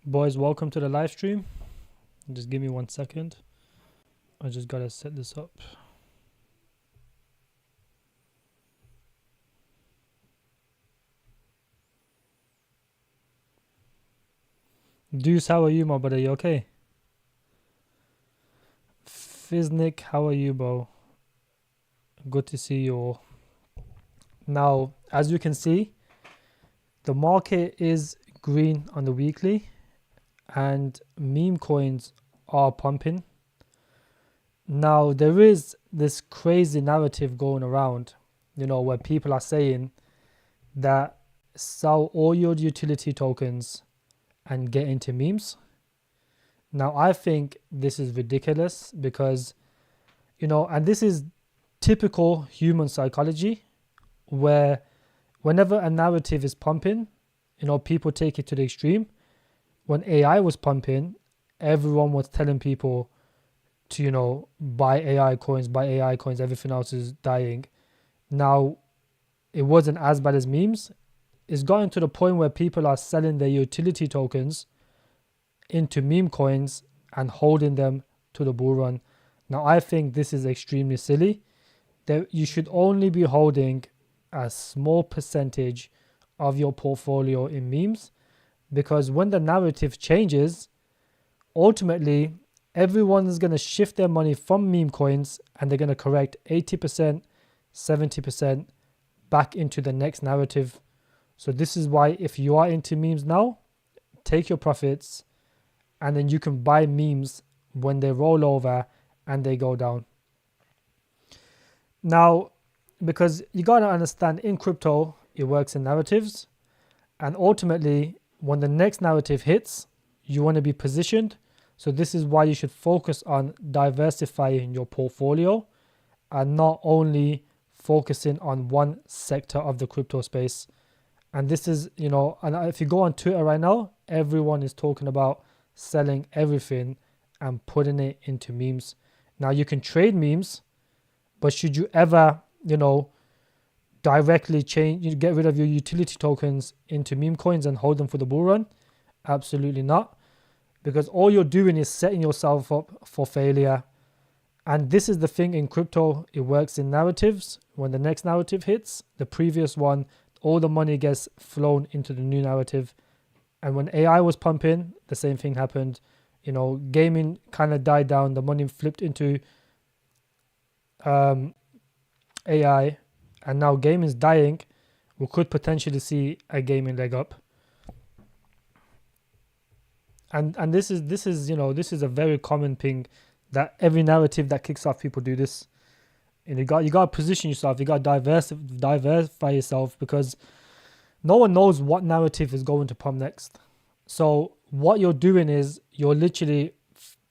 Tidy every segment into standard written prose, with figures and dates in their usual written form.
Boys, welcome to the live stream. Just give me 1 second. I just gotta set this up. Deuce, how are you, my brother? You okay? Fiznik, how are you, bro? Good to see you all. Now, as you can see, the market is green on the weekly and meme coins are pumping. Now, there is this crazy narrative going around, where people are saying that sell all your utility tokens and get into memes. Now, I think this is ridiculous because, and this is typical human psychology where whenever a narrative is pumping, people take it to the extreme. When AI was pumping, everyone was telling people to, buy AI coins, everything else is dying. Now, it wasn't as bad as memes. It's gotten to the point where people are selling their utility tokens into meme coins and holding them to the bull run. Now, I think this is extremely silly. That you should only be holding a small percentage of your portfolio in memes, because when the narrative changes, ultimately everyone is going to shift their money from meme coins and they're going to correct 80%, 70% back into the next narrative. So this is why if you are into memes now, take your profits and then you can buy memes when they roll over and they go down. Now, because you got to understand, in crypto, it works in narratives. And ultimately, when the next narrative hits, you want to be positioned. So this is why you should focus on diversifying your portfolio and not only focusing on one sector of the crypto space. And this is, and if you go on Twitter right now, everyone is talking about selling everything and putting it into memes. Now, you can trade memes, but should you ever, directly get rid of your utility tokens into meme coins and hold them for the bull run? Absolutely not. Because all you're doing is setting yourself up for failure. And this is the thing in crypto, it works in narratives. When the next narrative hits, the previous one, all the money gets flown into the new narrative. And when AI was pumping, the same thing happened. Gaming kind of died down, the money flipped into AI, and now gaming is dying. We could potentially see a gaming leg up. And this is a very common thing that every narrative that kicks off, people do this. And you got to position yourself, you got to diversify yourself, because no one knows what narrative is going to pump next. So what you're doing is you're literally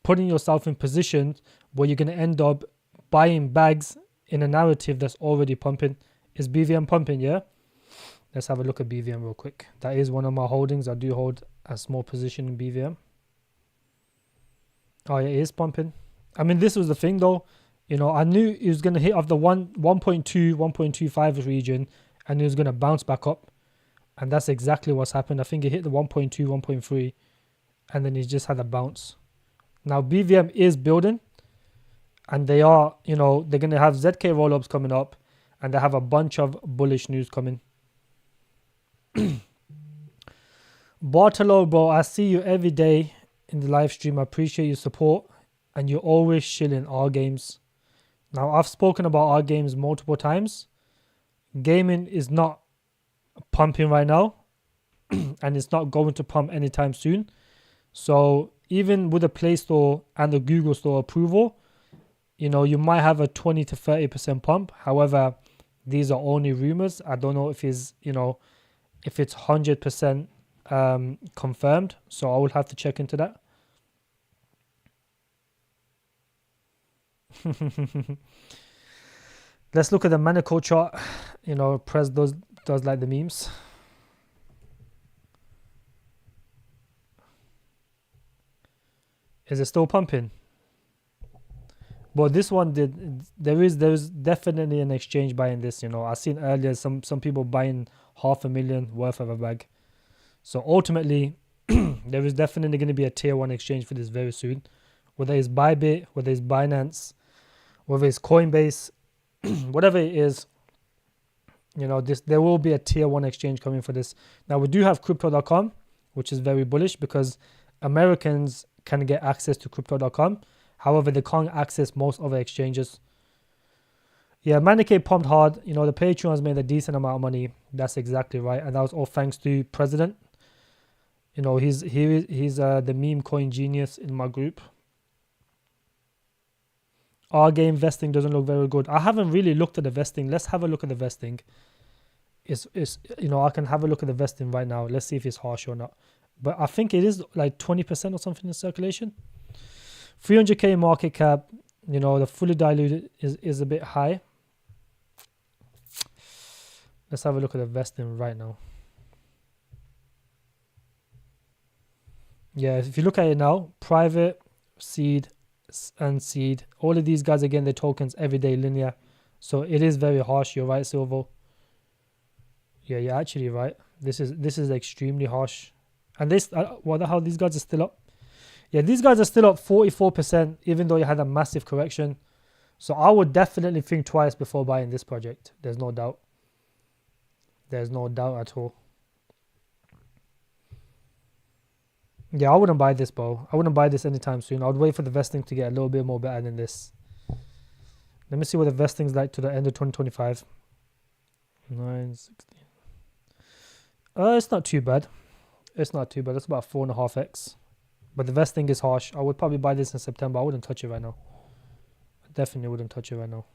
putting yourself in positions where you're going to end up buying bags in a narrative that's already pumping. Is BVM pumping? Yeah. Let's have a look at BVM real quick. That is one of my holdings. I do hold a small position in BVM. Oh yeah, it is pumping. I mean, this was the thing though. I knew it was going to hit off the 1.2, 1.25 region and it was going to bounce back up. And that's exactly what's happened. I think it hit the 1.2, 1.3 and then it just had a bounce. Now BVM is building and they are, they're going to have ZK rollups coming up and they have a bunch of bullish news coming. Bartolo, bro, I see you every day in the live stream. I appreciate your support and you're always shilling our games. Now, I've spoken about our games multiple times. Gaming is not pumping right now and it's not going to pump anytime soon. So even with the Play Store and the Google Store approval, you might have a 20 to 30% pump. However, these are only rumors. I don't know if it's 100% confirmed. So I will have to check into that. Let's look at the Manico chart. Press does like the memes. Is it still pumping? But this one there is definitely an exchange buying this. I've seen earlier some people buying 500,000 worth of a bag. So ultimately, There is definitely going to be a tier 1 exchange for this very soon. Whether it's Bybit, whether it's Binance, whether it's Coinbase, whatever it is, there will be a tier 1 exchange coming for this. Now, we do have crypto.com, which is very bullish because Americans can get access to crypto.com. However, they can't access most other exchanges. Yeah, Manikay pumped hard. The Patreon's made a decent amount of money. That's exactly right. And that was all thanks to President. He's the meme coin genius in my group. Our game vesting doesn't look very good. I haven't really looked at the vesting. Let's have a look at the vesting. I can have a look at the vesting right now. Let's see if it's harsh or not. But I think it is like 20% or something in circulation. 300k market cap. The fully diluted is a bit high. Let's have a look at the vesting right now. Yeah, if you look at it now, private, seed, and seed, all of these guys again, their tokens everyday linear. So it is very harsh. You're right, Silvo. Yeah, you're actually right. This is extremely harsh. And what the hell? These guys are still up. Yeah, these guys are still up 44%, even though you had a massive correction. So I would definitely think twice before buying this project. There's no doubt. There's no doubt at all. Yeah, I wouldn't buy this, bro. I wouldn't buy this anytime soon. I would wait for the vesting to get a little bit more better than this. Let me see what the vesting's like to the end of 2025. 916. It's not too bad. It's not too bad. It's about 4.5x. But the vesting is harsh. I would probably buy this in September. I wouldn't touch it right now. I definitely wouldn't touch it right now.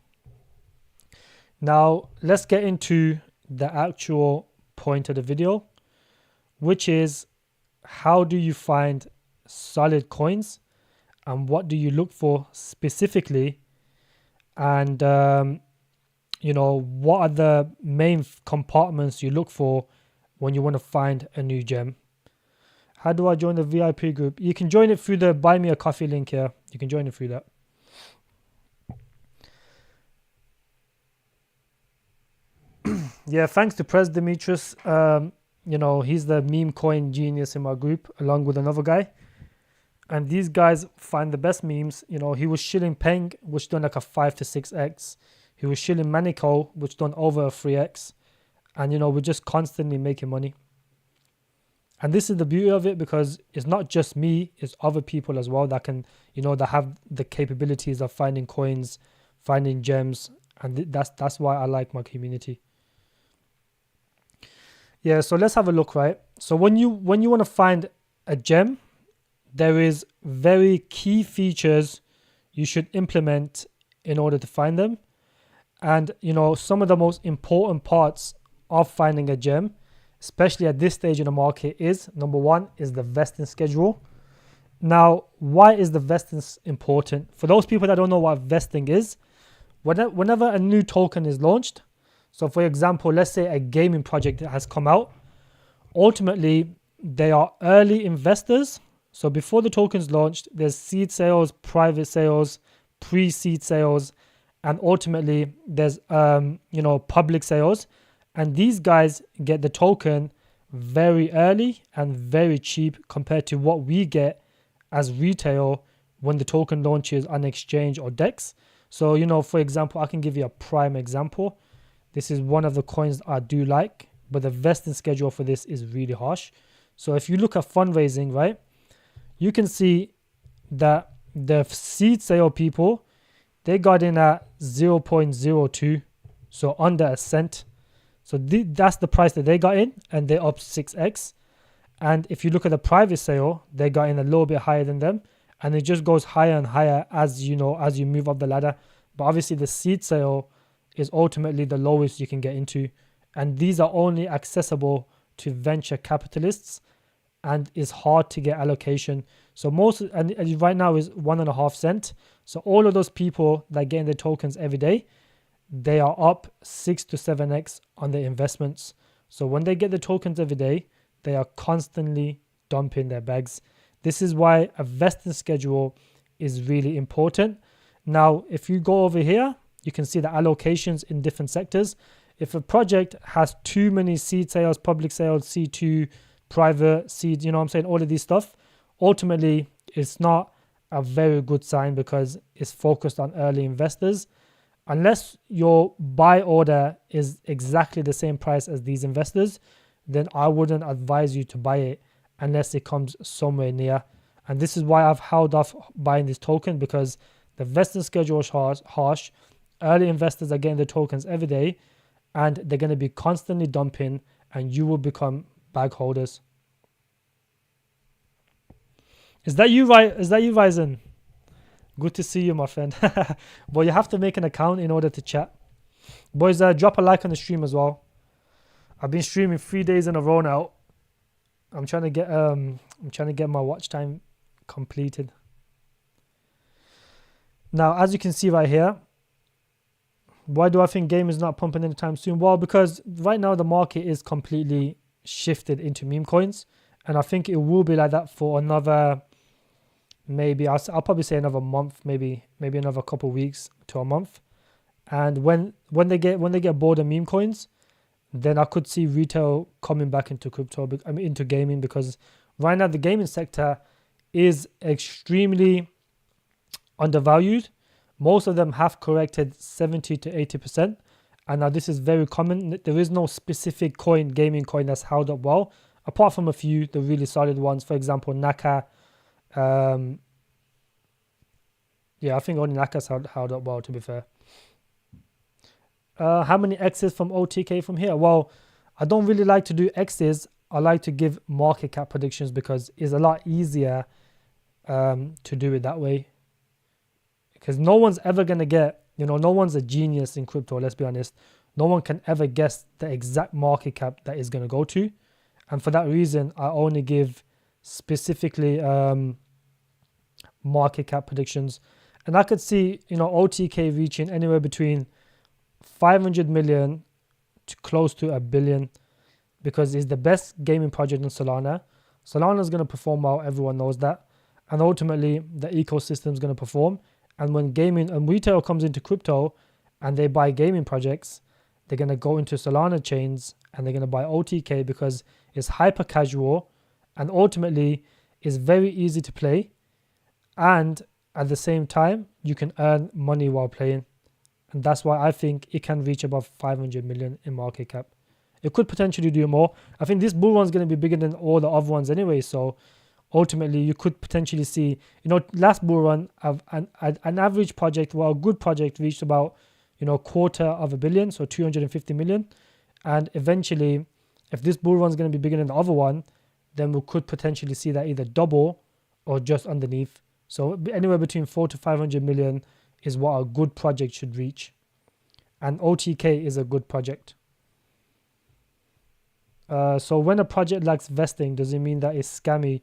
Now, let's get into the actual point of the video, which is how do you find solid coins and what do you look for specifically, and what are the main compartments you look for when you want to find a new gem. How do I join the VIP group? You can join it through the buy me a coffee link here. You can join it through that. Yeah, thanks to Pres Demetrius. He's the meme coin genius in my group, along with another guy. And these guys find the best memes. He was shilling Peng, which done like a 5 to 6x. He was shilling Manico, which done over a 3x. And, we're just constantly making money. And this is the beauty of it, because it's not just me, it's other people as well that can, that have the capabilities of finding coins, finding gems. And that's why I like my community. Yeah, so let's have a look, right? So when you want to find a gem, there is very key features you should implement in order to find them. And, some of the most important parts of finding a gem, especially at this stage in the market, is number one is the vesting schedule. Now, why is the vesting important? For those people that don't know what vesting is, whenever a new token is launched, so for example, let's say a gaming project that has come out, ultimately they are early investors. So before the token's launched, there's seed sales, private sales, pre-seed sales, and ultimately there's public sales. And these guys get the token very early and very cheap compared to what we get as retail when the token launches on exchange or DEX. So, for example, I can give you a prime example. This is one of the coins I do like, but the vesting schedule for this is really harsh. So if you look at fundraising, right, you can see that the seed sale people, they got in at 0.02, so under a cent. So that's the price that they got in, and they're up 6x. And if you look at the private sale, they got in a little bit higher than them, and it just goes higher and higher as you move up the ladder. But obviously the seed sale is ultimately the lowest you can get into, and these are only accessible to venture capitalists and is hard to get allocation. So and right now is 1.5 cent. So all of those people that get in their tokens every day, they are up 6 to 7x on their investments. So when they get the tokens every day, they are constantly dumping their bags. This is why a vesting schedule is really important. Now, if you go over here, you can see the allocations in different sectors. If a project has too many seed sales, public sales, C2, private seed, you know what I'm saying, all of these stuff, ultimately it's not a very good sign because it's focused on early investors. Unless your buy order is exactly the same price as these investors, then I wouldn't advise you to buy it unless it comes somewhere near. And this is why I've held off buying this token, because the vesting schedule is harsh. Early investors are getting the tokens every day, and they're going to be constantly dumping, and you will become bag holders. Is that you, right? Is that you, Ryzen? Good to see you, my friend. But you have to make an account in order to chat. Boys, drop a like on the stream as well. I've been streaming 3 days in a row now. I'm trying to get my watch time completed. Now, as you can see right here, why do I think game is not pumping anytime soon? Well, because right now the market is completely shifted into meme coins, and I think it will be like that for another, maybe I'll probably say another month, maybe another couple of weeks to a month. And when they get bored of meme coins, then I could see retail coming back into crypto, into gaming, because right now the gaming sector is extremely undervalued. Most of them have corrected 70 to 80%. And now this is very common. There is no specific gaming coin that's held up well, apart from a few, the really solid ones. For example, Naka. Yeah, I think only Naka's held up well, to be fair. How many X's from OTK from here? Well, I don't really like to do X's. I like to give market cap predictions because it's a lot easier to do it that way. Because no one's ever going to get, no one's a genius in crypto, let's be honest. No one can ever guess the exact market cap that is going to go to. And for that reason, I only give specifically market cap predictions. And I could see, OTK reaching anywhere between 500 million to close to $1 billion, because it's the best gaming project on Solana. Solana is going to perform well, everyone knows that. And ultimately, the ecosystem is going to perform. And when gaming and retail comes into crypto and they buy gaming projects, they're going to go into Solana chains and they're going to buy OTK because it's hyper casual and ultimately is very easy to play. And at the same time, you can earn money while playing. And that's why I think it can reach above 500 million in market cap. It could potentially do more. I think this bull run is going to be bigger than all the other ones anyway. So ultimately, you could potentially see, last bull run, an average project, a good project reached about, $250 million, so 250 million. And eventually, if this bull run is going to be bigger than the other one, then we could potentially see that either double or just underneath. So anywhere between 400 to 500 million is what a good project should reach. And OTK is a good project. So when a project lacks vesting, does it mean that it's scammy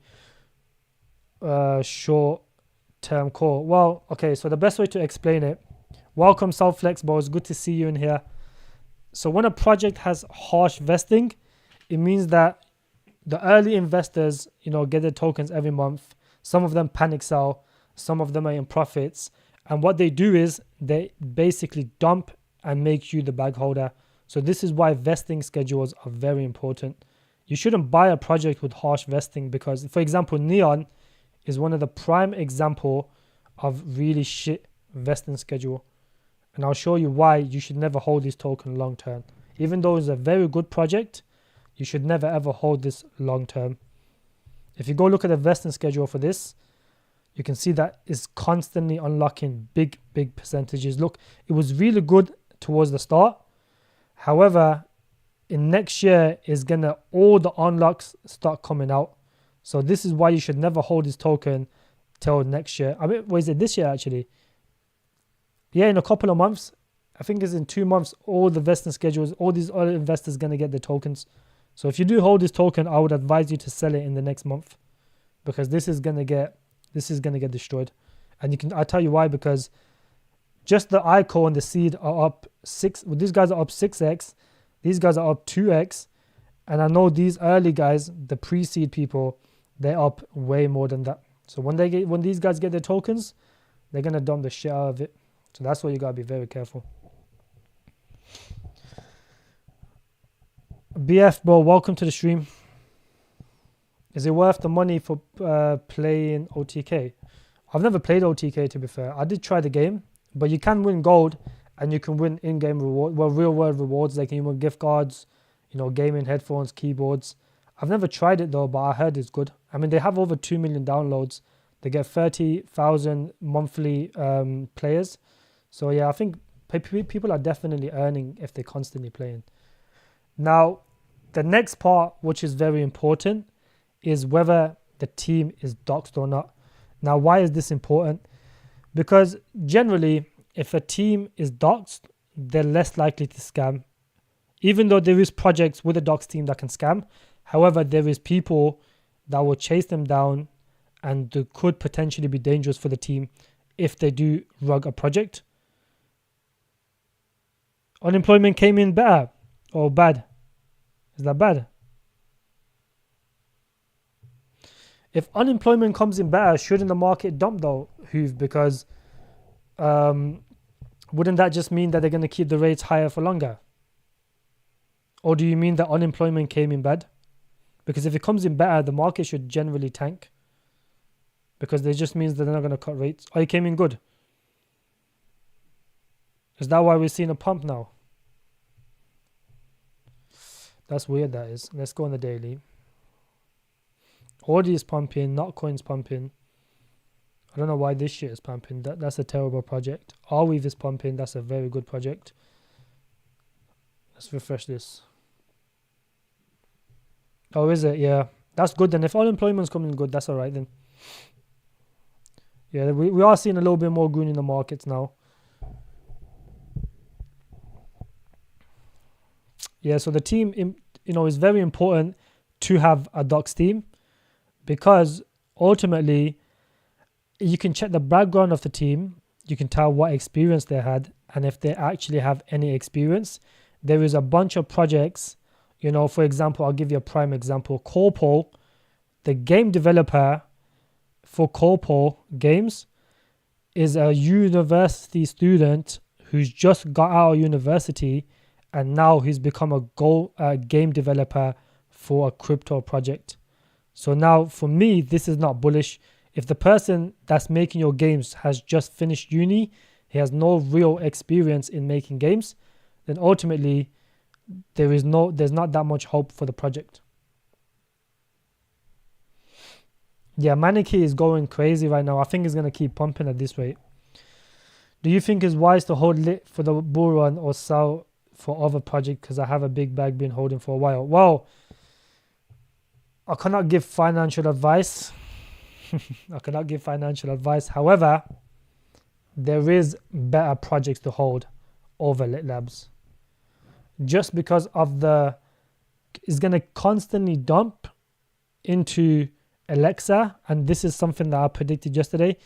short-term core? Well, okay, so the best way to explain it, welcome Southflex, bro, it's good to see you in here. So when a project has harsh vesting, it means that the early investors, get their tokens every month. Some of them panic sell, some of them are in profits. And what they do is they basically dump and make you the bag holder. So this is why vesting schedules are very important. You shouldn't buy a project with harsh vesting because, for example, Neon is one of the prime example of really shit vesting schedule. And I'll show you why you should never hold this token long term. Even though it's a very good project, you should never ever hold this long term. If you go look at the vesting schedule for this, you can see that it's constantly unlocking big percentages. Look, it was really good towards the start. However, in next year is gonna all the unlocks start coming out. So this is why you should never hold this token till next year. What is it, this year actually? Yeah, in a couple of months. I think it's in 2 months, all the vesting schedules, all these other investors gonna get the tokens. So if you do hold this token, I would advise you to sell it in the next month, because this is gonna get destroyed. And I'll tell you why, because just the ICO and the seed are up these guys are up 6x, these guys are up 2x, and I know these early guys, the pre-seed people, they're up way more than that. So when these guys get their tokens, they're gonna dump the shit out of it. So that's why you gotta be very careful. BF, bro, welcome to the stream. Is it worth the money for playing OTK? I've never played OTK, to be fair. I did try the game, but you can win gold and you can win in-game reward, well, real-world rewards. Like you win gift cards, you know, gaming headphones, keyboards. I've never tried it though, but I heard it's good. I mean, they have over 2 million downloads. They get 30,000 monthly players. So yeah, I think people are definitely earning if they're constantly playing. Now, the next part, which is very important, is whether the team is doxed or not. Now, why is this important? Because generally, if a team is doxed, they're less likely to scam. Even though there is projects with a doxed team that can scam, however, there is people that will chase them down and they could potentially be dangerous for the team if they do rug a project. Unemployment came in better or bad? Is that bad? If unemployment comes in better, shouldn't the market dump though, Hoove? Because wouldn't that just mean that they're going to keep the rates higher for longer? Or do you mean that unemployment came in bad? Because if it comes in better, the market should generally tank. Because it just means that they're not going to cut rates. Or it came in good. Is that why we're seeing a pump now? That's weird, that is. Let's go on the daily. Audi is pumping, Notcoin's pumping. I don't know why this shit is pumping. That's a terrible project. Arweave is pumping. That's a very good project. Let's refresh this. Oh, is it? Yeah. That's good then. If unemployment's coming good, that's alright then. Yeah, we are seeing a little bit more green in the markets now. Yeah, so the team, is very important to have a docs team, because ultimately you can check the background of the team, you can tell what experience they had, and if they actually have any experience. There is a bunch of projects, for example, I'll give you a prime example. Corpo, the game developer for Corpo Games, is a university student who's just got out of university, and now he's become a game developer for a crypto project. So now for me, this is not bullish. If the person that's making your games has just finished uni, he has no real experience in making games, then ultimately there's not that much hope for the project. Yeah, Maniki is going crazy right now. I think it's going to keep pumping at this rate. Do you think it's wise to hold lit for the bull run or sell for other projects? Because I have a big bag been holding for a while. Well, I cannot give financial advice. However, there is better projects to hold over Lit Labs. Just because of it's going to constantly dump into Alexa, and this is something that I predicted yesterday.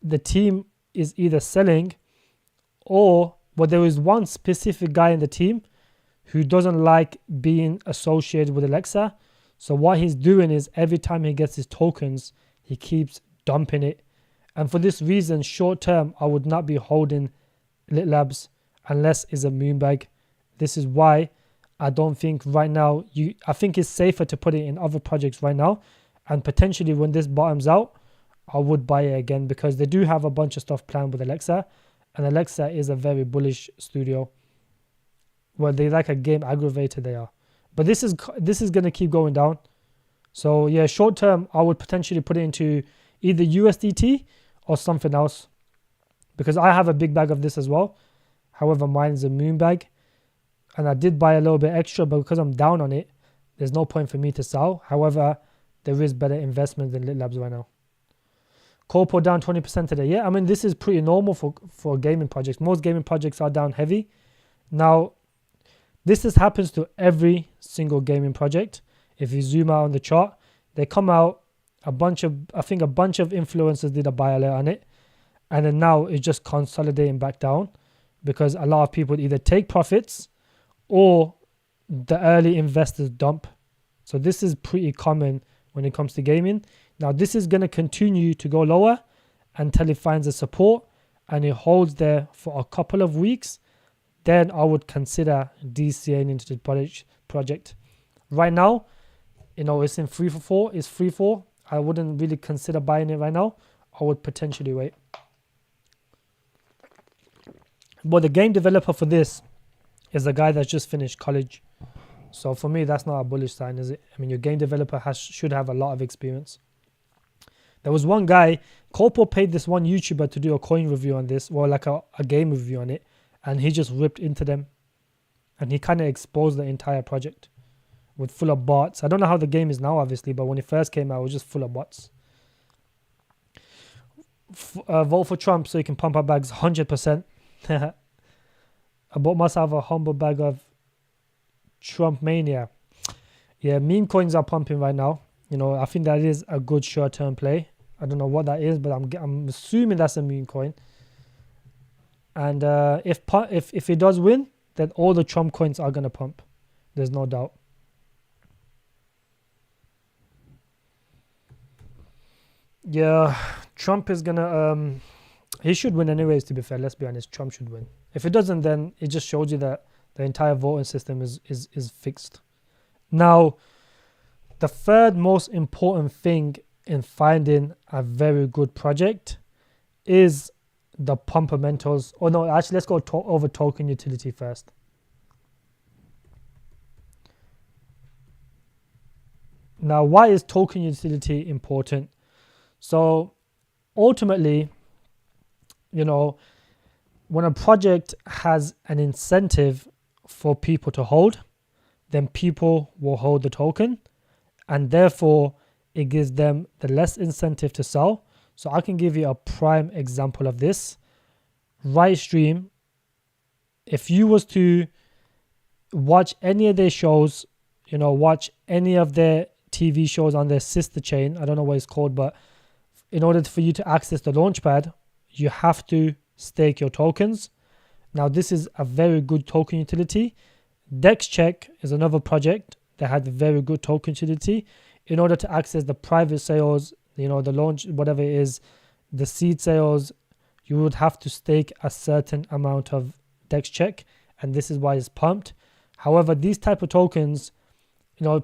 The team is either selling there is one specific guy in the team who doesn't like being associated with Alexa. So what he's doing is every time he gets his tokens, he keeps dumping it. And for this reason, short term, I would not be holding Lit Labs unless it's a moon bag. This is why I don't think right now, I think it's safer to put it in other projects right now. And potentially when this bottoms out, I would buy it again, because they do have a bunch of stuff planned with Alexa. And Alexa is a very bullish studio. Well, they like a game aggravator, they are. But this is going to keep going down. So yeah, short term, I would potentially put it into either USDT or something else, because I have a big bag of this as well. However, mine's a moon bag, and I did buy a little bit extra, but because I'm down on it, there's no point for me to sell. However, there is better investment than Lit Labs right now. Corpo down 20% today. Yeah, I mean, this is pretty normal for gaming projects. Most gaming projects are down heavy. Now, this happens to every single gaming project. If you zoom out on the chart, they come out, a bunch of influencers did a buy alert on it, and then now it's just consolidating back down, because a lot of people either take profits or the early investors dump. So this is pretty common when it comes to gaming. Now this is going to continue to go lower until it finds a support and it holds there for a couple of weeks. Then I would consider DCAing into the project. Right now, it's in 3 for 4. It's 3-4. I wouldn't really consider buying it right now. I would potentially wait. But the game developer for this is a guy that's just finished college. So for me, that's not a bullish sign, is it? I mean, your game developer should have a lot of experience. There was one guy, Corpo paid this one YouTuber to do a coin review on this, well, like a game review on it, and he just ripped into them. And he kind of exposed the entire project with full of bots. I don't know how the game is now, obviously, but when it first came out, it was just full of bots. Vote for Trump so you can pump our bags 100%. I bought myself a humble bag of Trump mania. Yeah, meme coins are pumping right now. I think that is a good short-term play. I don't know what that is, but I'm assuming that's a meme coin. And if it does win, then all the Trump coins are gonna pump. There's no doubt. Yeah, Trump is gonna he should win anyways, to be fair. Let's be honest, Trump should win. If it doesn't, then it just shows you that the entire voting system is fixed. Now, the third most important thing in finding a very good project is the pumpermentals. Oh no, actually, let's go over token utility first. Now, why is token utility important? So ultimately, when a project has an incentive for people to hold, then people will hold the token, and therefore it gives them the less incentive to sell. So I can give you a prime example of this. Rightstream, if you was to watch any of their shows, watch any of their TV shows on their sister chain, I don't know what it's called, but in order for you to access the launchpad, you have to stake your tokens. Now, this is a very good token utility. DexCheck is another project that had very good token utility. In order to access the private sales, the launch, whatever it is, the seed sales, you would have to stake a certain amount of DexCheck, and this is why it's pumped. However, these type of tokens,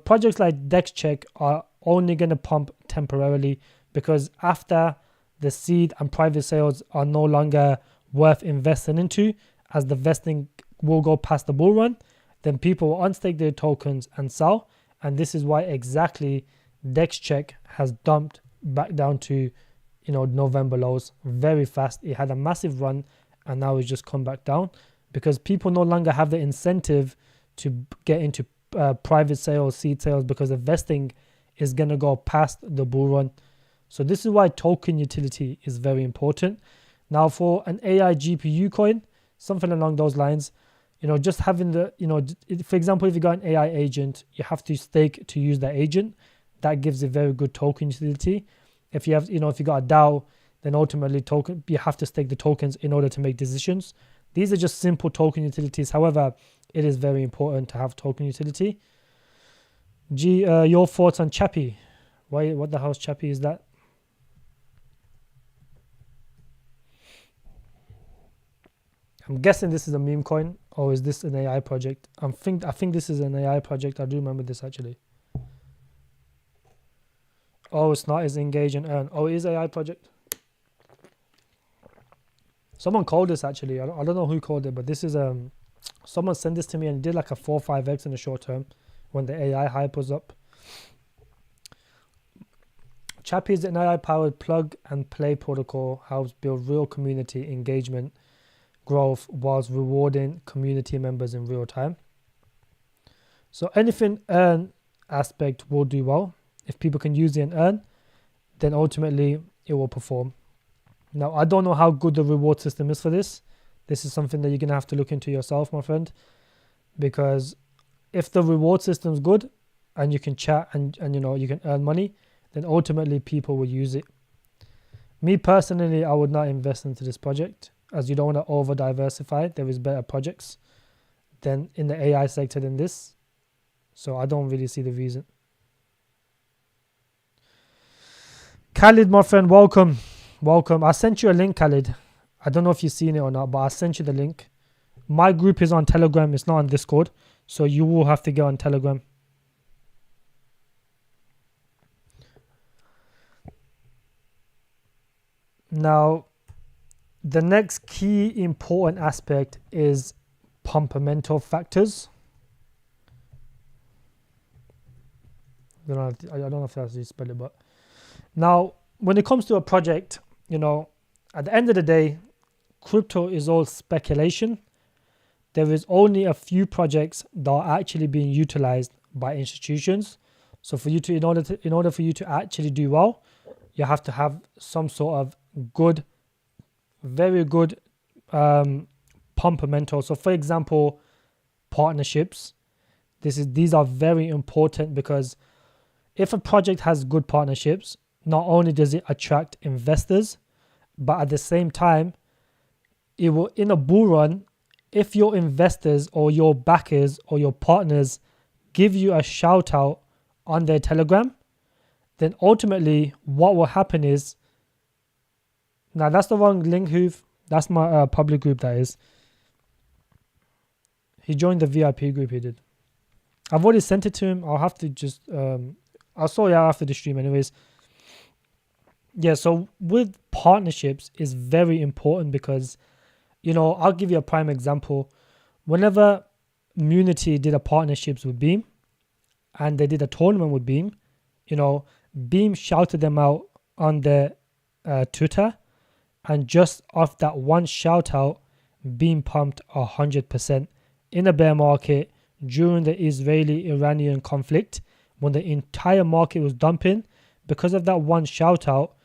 projects like DexCheck are only going to pump temporarily, because after the seed and private sales are no longer worth investing into, as the vesting will go past the bull run, then people will unstake their tokens and sell. And this is why exactly DexCheck has dumped back down to November lows very fast. It had a massive run and now it's just come back down, because people no longer have the incentive to get into private sales, seed sales, because the vesting is going to go past the bull run. So this is why token utility is very important. Now, for an AI GPU coin, something along those lines, just having the, for example, if you got an AI agent, you have to stake to use that agent. That gives a very good token utility. If you have, if you got a DAO, then ultimately you have to stake the tokens in order to make decisions. These are just simple token utilities. However, it is very important to have token utility. Your thoughts on Chappy? What the hell's Chappy is that? I'm guessing this is a meme coin, or is this an AI project? I think this is an AI project. I do remember this actually. Oh, it's not. It's engage and earn. Oh, it is AI project. Someone called this actually. I don't know who called it, but this is someone sent this to me and did like a 4 or 5x in the short term when the AI hype was up. Chappy is an AI-powered plug-and-play protocol, helps build real community engagement growth whilst rewarding community members in real time. So anything earn aspect will do well. If people can use it and earn, then ultimately it will perform. Now, I don't know how good the reward system is for this. This is something that you're going to have to look into yourself, my friend, because if the reward system is good and you can chat and you can earn money, then ultimately people will use it. Me personally, I would not invest into this project, as you don't want to over diversify. There is better projects than in the AI sector than this. So I don't really see the reason. Khalid, my friend, welcome. I sent you a link, Khalid. I don't know if you've seen it or not, but I sent you the link. My group is on Telegram. It's not on Discord. So you will have to get on Telegram. Now, the next key important aspect is fundamental factors. I don't know if that's how you spell it, but now when it comes to a project, at the end of the day, crypto is all speculation. There is only a few projects that are actually being utilized by institutions. So for you to, in order for you to actually do well, you have to have some sort of good, very good fundamental. So for example, partnerships. These are very important because if a project has good partnerships, not only does it attract investors, but at the same time, it will, in a bull run, if your investors or your backers or your partners give you a shout out on their Telegram, then ultimately what will happen is, now that's the wrong link, Hoof. That's my public group, that is. He joined the VIP group, he did. I've already sent it to him. I'll have to just, I'll sort it out after the stream anyways. Yeah, so with partnerships is very important because, I'll give you a prime example. Whenever Munity did a partnerships with Beam and they did a tournament with Beam, Beam shouted them out on their Twitter, and just off that one shout out, Beam pumped 100% in a bear market during the Israeli-Iranian conflict when the entire market was dumping. Because of that one shout out,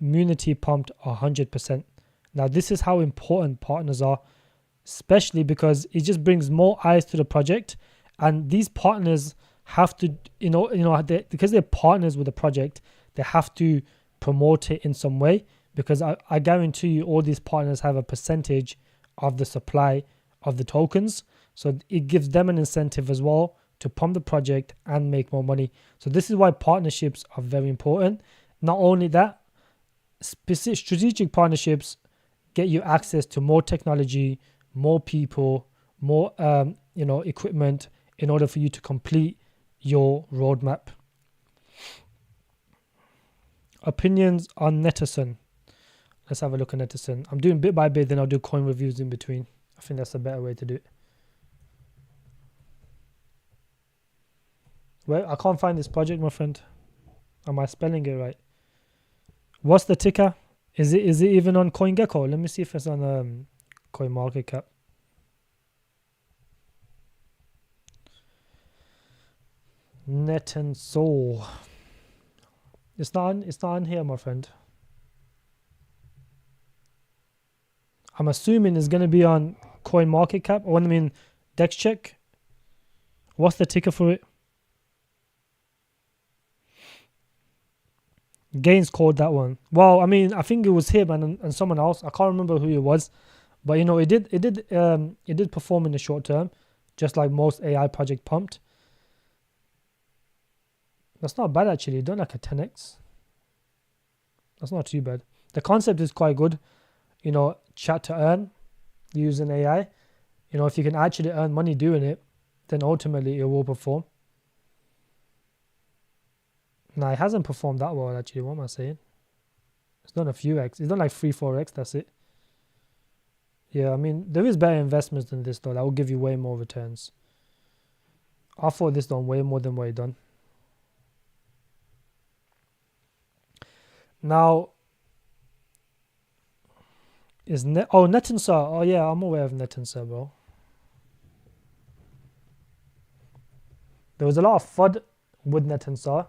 Munity pumped 100%. Now, this is how important partners are, especially because it just brings more eyes to the project. And these partners have to, because they're partners with the project, they have to promote it in some way. Because I guarantee you all these partners have a percentage of the supply of the tokens. So it gives them an incentive as well to pump the project and make more money. So this is why partnerships are very important. Not only that, specific strategic partnerships get you access to more technology, more people, more equipment in order for you to complete your roadmap. Opinions on Netison. Let's have a look at Netison. I'm doing bit by bit, then I'll do coin reviews in between. I think that's a better way to do it. Well, I can't find this project, my friend. Am I spelling it right? What's the ticker? Is it even on CoinGecko? Let me see if it's on CoinMarketCap. Netison. It's not on here, my friend. I'm assuming it's gonna be on CoinMarketCap, or DexCheck. What's the ticker for it? Gaines called that one. Well, I think it was him and someone else. I can't remember who it was, but it did perform in the short term, just like most AI project pumped. That's not bad actually. Done like a 10x. That's not too bad. The concept is quite good. Chat to earn using AI. If you can actually earn money doing it, then ultimately it will perform. Nah, it hasn't performed that well actually. What am I saying? It's done a few X. It's done like 3-4x. That's it. Yeah, there is better investments than this though. That will give you way more returns. I thought this done way more than what it done. Now, Netinsa. Oh yeah, I'm aware of Netinsa, bro. There was a lot of FUD with Netinsa,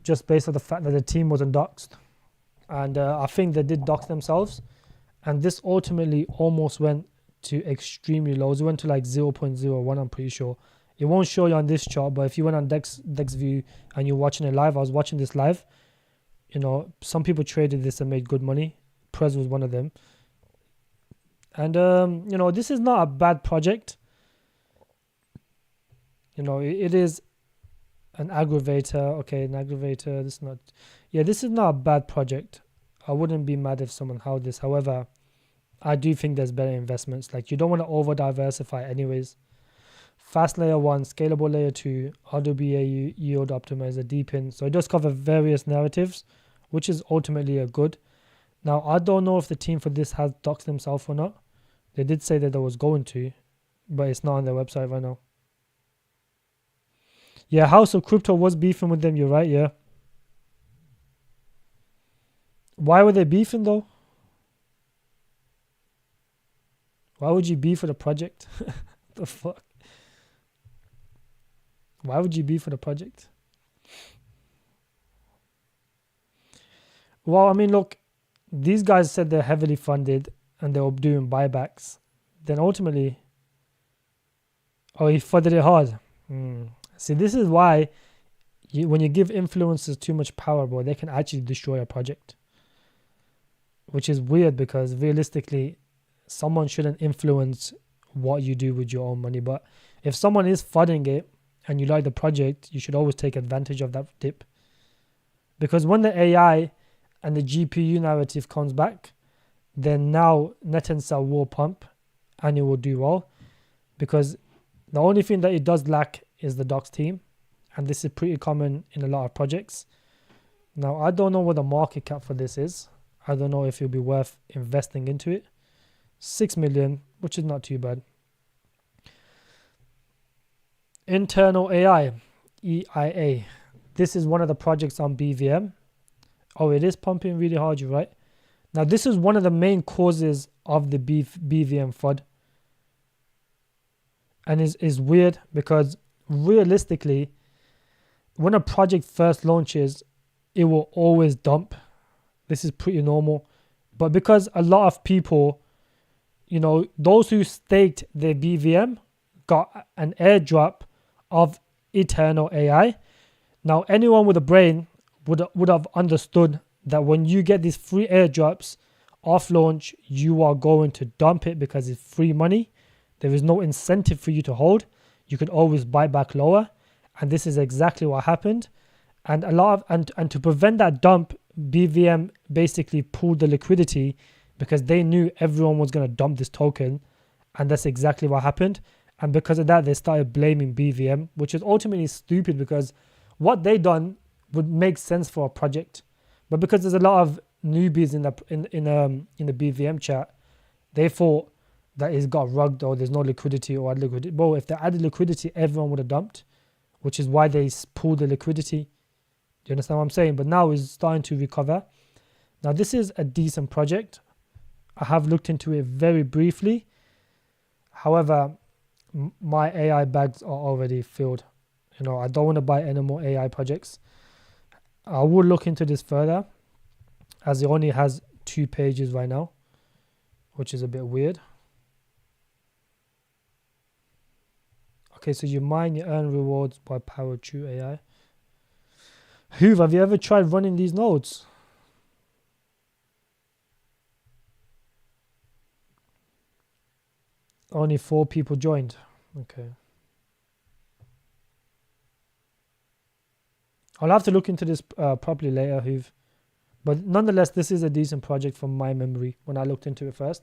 just based on the fact that the team wasn't doxed. And I think they did dox themselves. And this ultimately almost went to extremely lows. It went to like 0.01, I'm pretty sure. It won't show you on this chart, but if you went on DexView and you're watching it live, I was watching this live. Some people traded this and made good money. Prez was one of them. And, this is not a bad project. It is an aggravator. Okay, an aggravator. This is not a bad project. I wouldn't be mad if someone held this. However, I do think there's better investments. Like, you don't want to over diversify anyways. Fast layer 1, scalable layer 2, RWA yield optimizer, deepen. So it does cover various narratives, which is ultimately a good. Now, I don't know if the team for this has doxed themselves or not. They did say that they was going to, but it's not on their website right now. Yeah, House of Crypto was beefing with them. You're right, yeah. Why were they beefing though? Why would you beef for the project? The fuck? Why would you beef for the project? Well, I mean, look, these guys said they're heavily funded and they were doing buybacks. Then ultimately, oh, he funded it hard. See, this is why when you give influencers too much power, bro, they can actually destroy a project. Which is weird because realistically, someone shouldn't influence what you do with your own money. But if someone is funding it and you like the project, you should always take advantage of that dip. Because when the AI and the GPU narrative comes back, then now Netensel will pump and it will do well. Because the only thing that it does lack is the docs team. And this is pretty common in a lot of projects. Now, I don't know what the market cap for this is. I don't know if it'll be worth investing into it. 6 million, which is not too bad. Internal AI, EIA. This is one of the projects on BVM. Oh, it is pumping really hard, you're right. Now, this is one of the main causes of the BVM FUD. And is weird because realistically, when a project first launches, it will always dump. This is pretty normal. But because a lot of people, those who staked their BVM got an airdrop of Eternal AI. Now, anyone with a brain would have understood that when you get these free airdrops off launch, you are going to dump it because it's free money. There is no incentive for you to hold. You could always buy back lower. And this is exactly what happened. And and to prevent that dump, BVM basically pulled the liquidity because they knew everyone was going to dump this token. And that's exactly what happened. And because of that, they started blaming BVM, which is ultimately stupid because what they done would make sense for a project. But because there's a lot of newbies in the BVM chat, they thought that it's got rugged or there's no liquidity or add liquidity. But if they added liquidity, everyone would have dumped, which is why they pulled the liquidity. Do you understand what I'm saying? But now it's starting to recover. Now, this is a decent project. I have looked into it very briefly. However, my AI bags are already filled. I don't want to buy any more AI projects. I will look into this further as it only has 2 pages right now, which is a bit weird. Okay, so you mine, you earn rewards by power true AI. Hoove, have you ever tried running these nodes? Only 4 people joined. Okay. I'll have to look into this properly later, Hoove. But nonetheless, this is a decent project from my memory when I looked into it first.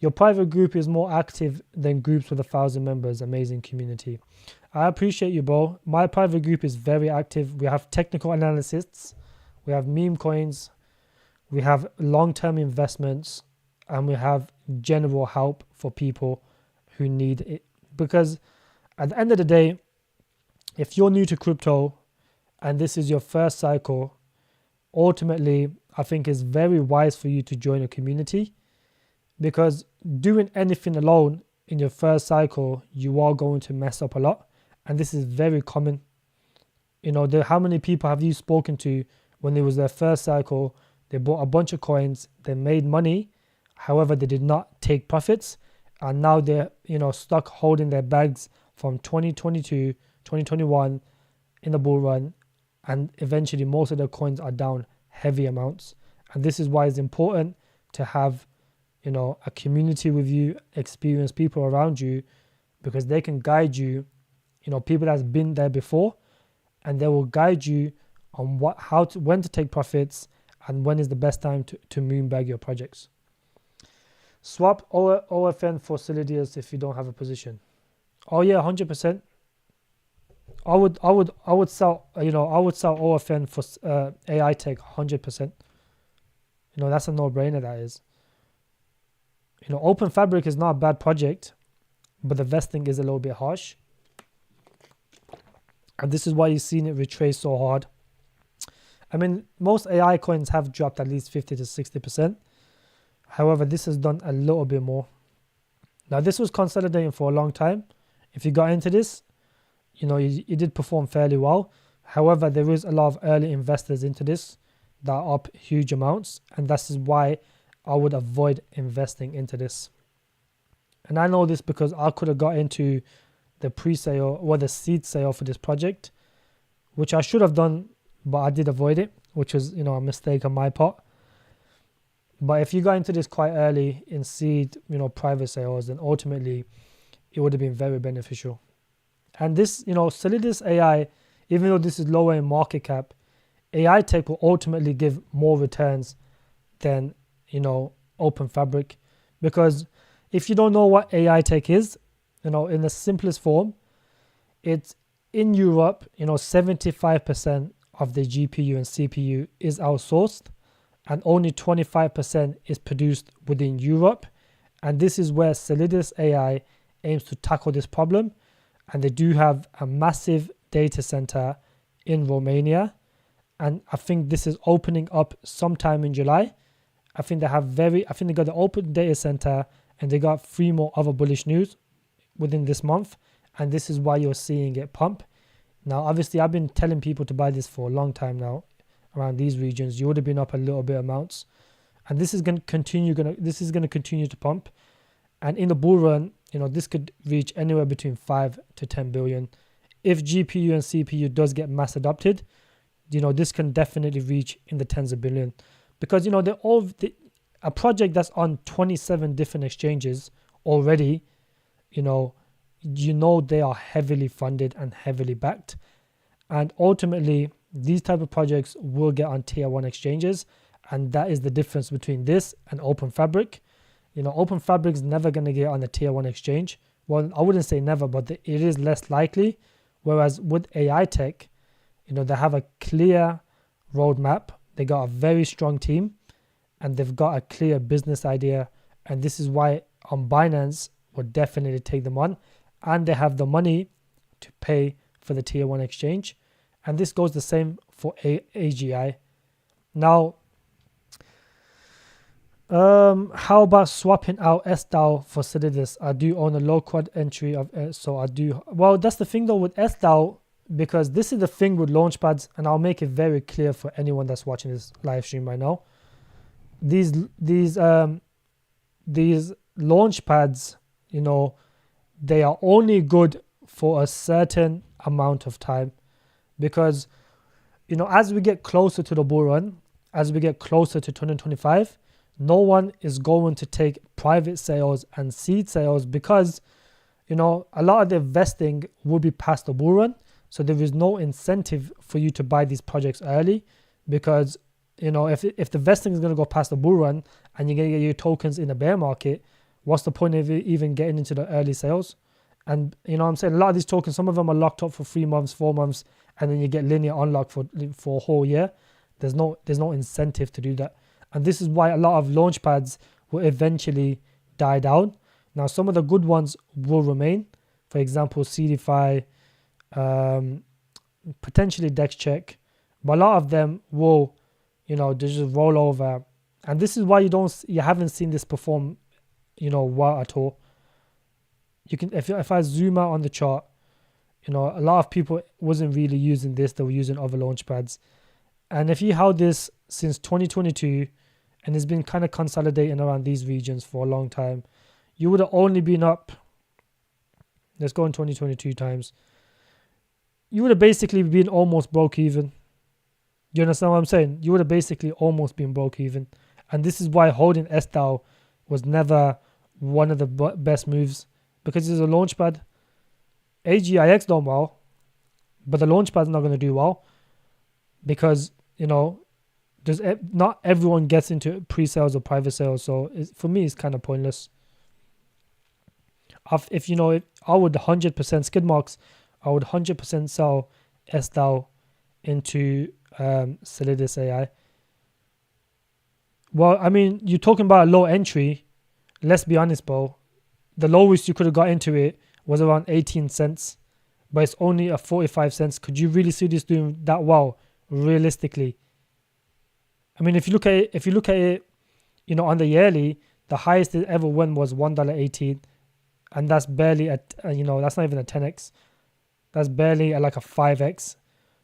Your private group is more active than groups with 1,000 members. Amazing community. I appreciate you, bro. My private group is very active. We have technical analysts. We have meme coins. We have long-term investments. And we have general help for people who need it. Because at the end of the day, if you're new to crypto and this is your first cycle, ultimately, I think it's very wise for you to join a community. Because doing anything alone in your first cycle, you are going to mess up a lot. And this is very common. How many people have you spoken to when it was their first cycle? They bought a bunch of coins, they made money. However, they did not take profits. And now they're, stuck holding their bags from 2022, 2021 in the bull run. And eventually most of their coins are down heavy amounts. And this is why it's important to have a community with you, experienced people around you, because they can guide you, people that's been there before, and they will guide you on when to take profits and when is the best time to moonbag your projects. Swap OFN for Solidius if you don't have a position. Oh yeah, 100%. I would sell OFN for AI tech 100%. That's a no-brainer, that is. Open Fabric is not a bad project, but the vesting is a little bit harsh. And this is why you've seen it retrace so hard. I mean, most AI coins have dropped at least 50 to 60%. However, this has done a little bit more. Now, this was consolidating for a long time. If you got into this, you did perform fairly well. However, there is a lot of early investors into this that are up huge amounts. And this is why I would avoid investing into this. And I know this because I could have got into the pre-sale or the seed sale for this project, which I should have done, but I did avoid it, which was, a mistake on my part. But if you got into this quite early in seed, private sales, then ultimately it would have been very beneficial. And this, Solidus AI, even though this is lower in market cap, AI tech will ultimately give more returns than, Open Fabric. Because if you don't know what AI tech is, in the simplest form, it's in Europe, 75% of the GPU and CPU is outsourced, and only 25% is produced within Europe. And this is where Solidus AI aims to tackle this problem. And they do have a massive data center in Romania. And I think this is opening up sometime in July. I think they got the open data center, and they got 3 more other bullish news within this month. And this is why you're seeing it pump. Now, obviously, I've been telling people to buy this for a long time now around these regions. You would have been up a little bit amounts. And this is going to continue to pump. And in the bull run, this could reach anywhere between 5 to 10 billion. If GPU and CPU does get mass adopted, this can definitely reach in the tens of billion. Because, a project that's on 27 different exchanges already, they are heavily funded and heavily backed. And ultimately, these type of projects will get on tier 1 exchanges. And that is the difference between this and Open Fabric. Open Fabric is never going to get on a tier 1 exchange. Well, I wouldn't say never, but it is less likely. Whereas with AI tech, they have a clear roadmap. They got a very strong team, and they've got a clear business idea. And this is why on Binance would definitely take them on. And they have the money to pay for the tier 1 exchange. And this goes the same for AGI. Now, how about swapping out SDAO for Solidus? I do own a low quad entry of so I do. Well, that's the thing though with SDAO, because this is the thing with launchpads, and I'll make it very clear for anyone that's watching this live stream right now. These launchpads, they are only good for a certain amount of time, because as we get closer to the bull run, as we get closer to 2025, no one is going to take private sales and seed sales, because a lot of the vesting will be past the bull run. So there is no incentive for you to buy these projects early, because if the vesting is going to go past the bull run and you're going to get your tokens in a bear market, what's the point of even getting into the early sales? And I'm saying a lot of these tokens, some of them are locked up for 3 months, 4 months, and then you get linear unlock for a whole year. There's no incentive to do that. And this is why a lot of launchpads will eventually die down. Now, some of the good ones will remain. For example, CDFI, potentially DexCheck, but a lot of them will, they just roll over. And this is why you haven't seen this perform, well at all. You can, if I zoom out on the chart, a lot of people wasn't really using this; they were using other launchpads. And if you held this since 2022, and it's been kind of consolidating around these regions for a long time, you would have only been up. Let's go in 2022 times. You would have basically been almost broke even. You understand what I'm saying? You would have basically almost been broke even. And this is why holding SDAO was never one of the best moves, because it's a launchpad. AGIX done well, but the launchpad's not going to do well, because, not everyone gets into pre-sales or private sales. So for me, it's kind of pointless. I would 100% skid marks, I would 100% sell SDAO into Solidus AI. Well, I mean, you're talking about a low entry. Let's be honest, bro. The lowest you could have got into it was around 18 cents, but it's only a 45 cents. Could you really see this doing that well, realistically? I mean, if you look at it, on the yearly, the highest it ever went was $1.18, and that's barely at, that's not even a 10x. That's barely at like a 5x.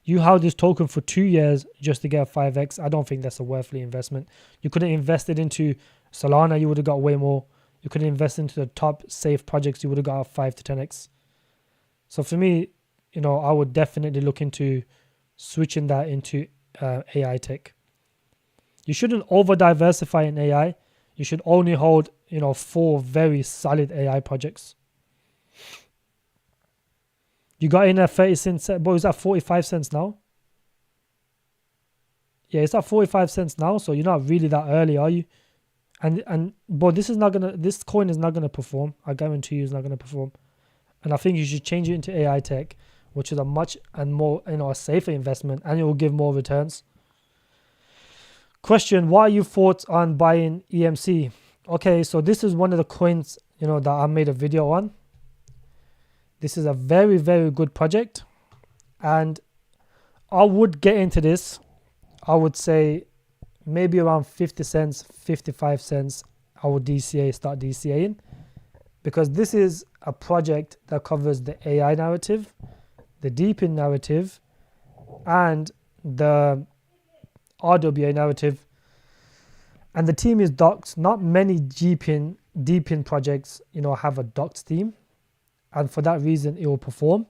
You held this token for 2 years just to get a 5x. I don't think that's a worthwhile investment. You could have invested into Solana, you would have got way more. You could invest into the top safe projects, you would have got a 5 to 10x. So for me, I would definitely look into switching that into AI tech. You shouldn't over diversify in AI. You should only hold, 4 very solid AI projects. You got in at 30 cents, but it's at 45 cents now. Yeah, it's at 45 cents now, so you're not really that early, are you? But this coin is not gonna perform. I guarantee you, it's not gonna perform. And I think you should change it into AI tech, which is a much and more, a safer investment, and it will give more returns. Question: what are your thoughts on buying EMC? Okay, so this is one of the coins, that I made a video on. This is a very, very good project, and I would get into this. I would say maybe around 50 cents, 55 cents, I would start DCAing, because this is a project that covers the AI narrative, the deepin narrative, and the RWA narrative. And the team is docked. Not many deepin projects, have a docked team. And for that reason, it will perform.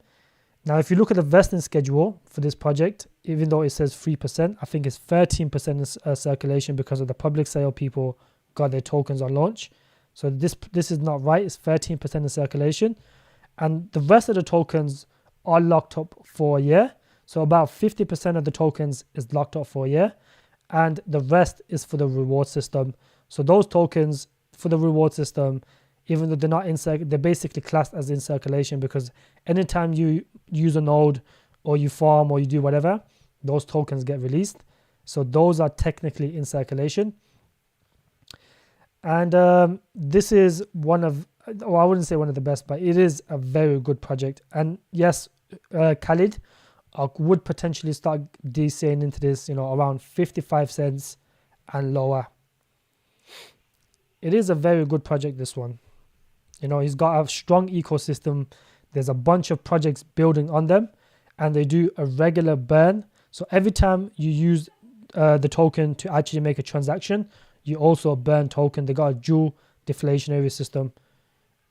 Now, if you look at the vesting schedule for this project, even though it says 3%, I think it's 13% in circulation because of the public sale people got their tokens on launch. So this is not right. It's 13% in circulation. And the rest of the tokens are locked up for a year. So about 50% of the tokens is locked up for a year. And the rest is for the reward system. So those tokens for the reward system, even though they're not they're basically classed as in circulation, because anytime you use a node or you farm or you do whatever, those tokens get released. So those are technically in circulation. And this is I wouldn't say one of the best, but it is a very good project. And yes, Khalid, I would potentially start DCing into this, around 55 cents and lower. It is a very good project, this one. He's got a strong ecosystem. There's a bunch of projects building on them, and they do a regular burn. So every time you use the token to actually make a transaction, you also burn token. They got a dual deflationary system.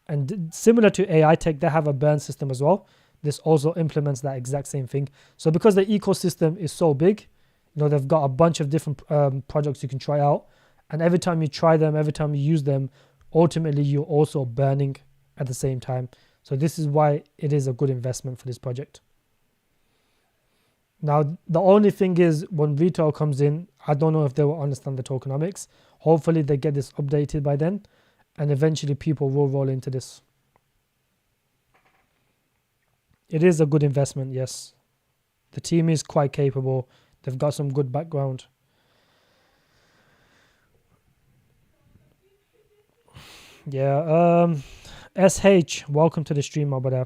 And similar to AI tech, they have a burn system as well. This also implements that exact same thing. So because the ecosystem is so big, they've got a bunch of different projects you can try out. And every time you try them, every time you use them, ultimately you're also burning at the same time. So this is why it is a good investment for this project. Now, the only thing is, when retail comes in, I don't know if they will understand the tokenomics. Hopefully they get this updated by then, and eventually people will roll into this. It is a good investment, yes. The team is quite capable. They've got some good background. Yeah, SH, welcome to the stream, my brother.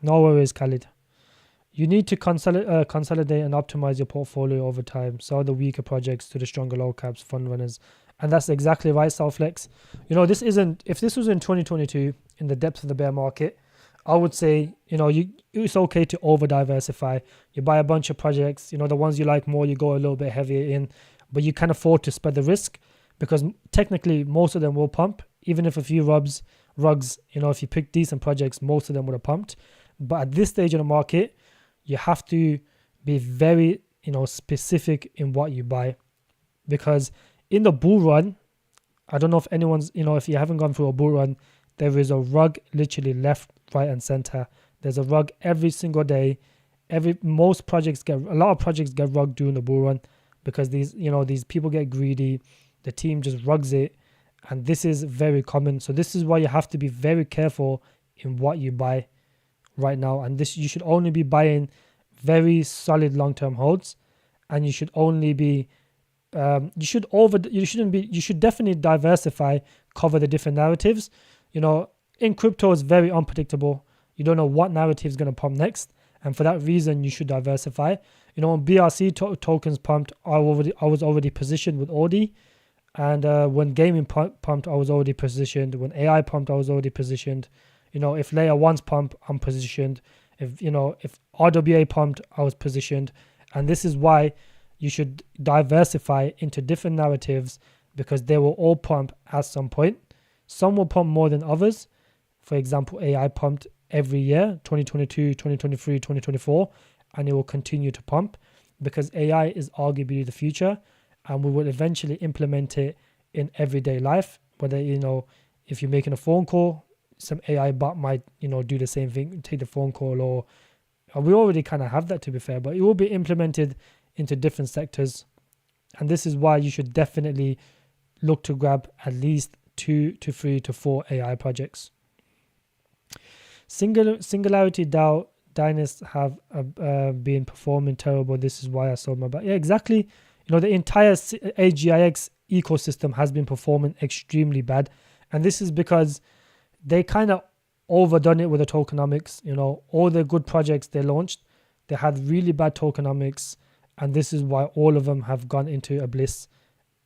No worries, Khalid. You need to consolidate and optimize your portfolio over time. Sell the weaker projects to the stronger low caps fund runners. And that's exactly right, Southflex. If this was in 2022, in the depths of the bear market, I would say, it's okay to over diversify. You buy a bunch of projects, the ones you like more, you go a little bit heavier in, but you can afford to spread the risk, because technically most of them will pump. Even if a few rugs, if you pick decent projects, most of them would have pumped. But at this stage of the market, you have to be very, specific in what you buy, because in the bull run, I don't know if anyone's, if you haven't gone through a bull run, there is a rug literally left, right, and center. There's a rug every single day. A lot of projects get rugged during the bull run, because these people get greedy. The team just rugs it, and this is very common. So this is why you have to be very careful in what you buy right now. And you should only be buying very solid long-term holds, and you should only be you should definitely diversify, cover the different narratives. In crypto, it's very unpredictable. You don't know what narrative is going to pump next, and for that reason, you should diversify. When BRC tokens pumped, I was already positioned with Audi, and when gaming pumped, I was already positioned. When AI pumped, I was already positioned. If layer ones pump, I'm positioned. If RWA pumped, I was positioned. And this is why you should diversify into different narratives, because they will all pump at some point. Some will pump more than others. For example, AI pumped every year, 2022, 2023, 2024, and it will continue to pump because AI is arguably the future, and we will eventually implement it in everyday life. Whether, if you're making a phone call, some AI bot might, do the same thing, take the phone call, or we already kind of have that, to be fair, but it will be implemented into different sectors. And this is why you should definitely look to grab at least 2 to 3 to 4 AI projects. Singularity DAO Dynasts have been performing terrible. This is why I sold my buy. Yeah, exactly. The entire AGIX ecosystem has been performing extremely bad, and this is because they kind of overdone it with the tokenomics. All the good projects they launched, they had really bad tokenomics, and this is why all of them have gone into a bliss,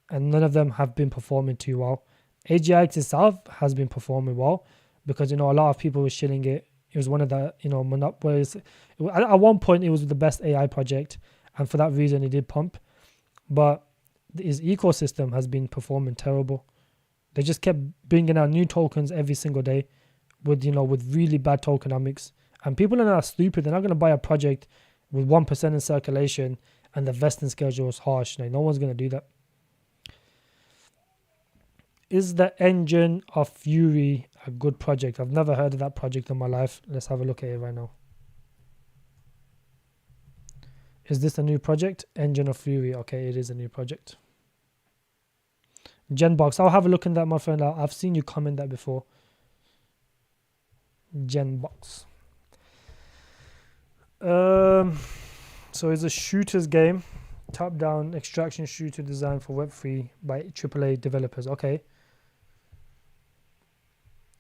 and none of them have been performing too well. AGIX itself has been performing well because a lot of people were shilling it. It was one of the monopolies. At one point, it was the best AI project, and for that reason, it did pump. But his ecosystem has been performing terrible. They just kept bringing out new tokens every single day with really bad tokenomics. And people are not stupid. They're not going to buy a project with 1% in circulation and the vesting schedule is harsh. No one's going to do that. Is the Engine of Fury a good project? I've never heard of that project in my life. Let's have a look at it right now. Is this a new project? Engine of Fury. Okay, it is a new project. Genbox. I'll have a look at that, my friend. I've seen you comment that before. Genbox. So it's a shooter's game. Top-down extraction shooter designed for Web3 by AAA developers. Okay.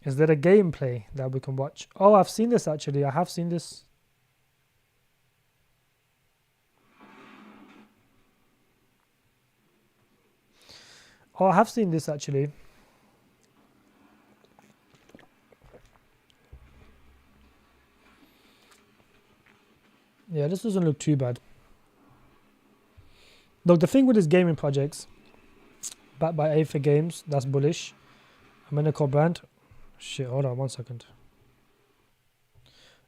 Is there a gameplay that we can watch? Oh, I've seen this actually. I have seen this. Oh, I have seen this actually. Yeah, this doesn't look too bad. Look, the thing with these gaming projects, backed by Aether Games, that's bullish. Amenacore brand. Shit, hold on 1 second.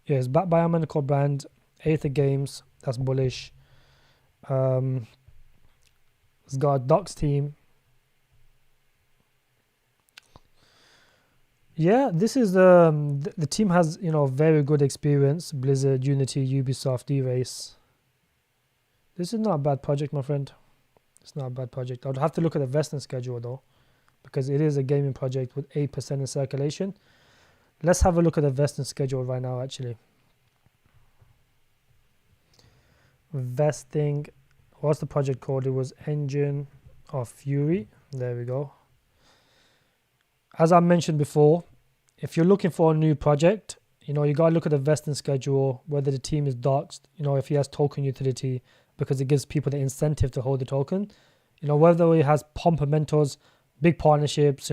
Yeah, it's backed by Amenacore brand, Aether Games, that's bullish. It's got a Docs team. Yeah, this is the team has very good experience. Blizzard, Unity, Ubisoft, D-Race. This is not a bad project, my friend. It's not a bad project. I'd have to look at the vesting schedule though, because it is a gaming project with 8% in circulation. Let's have a look at the vesting schedule right now, actually. Vesting, what's the project called? It was Engine of Fury. There we go. As I mentioned before, if you're looking for a new project, you got to look at the vesting schedule, whether the team is doxed, if he has token utility, because it gives people the incentive to hold the token. Whether he has pump mentors, big partnerships,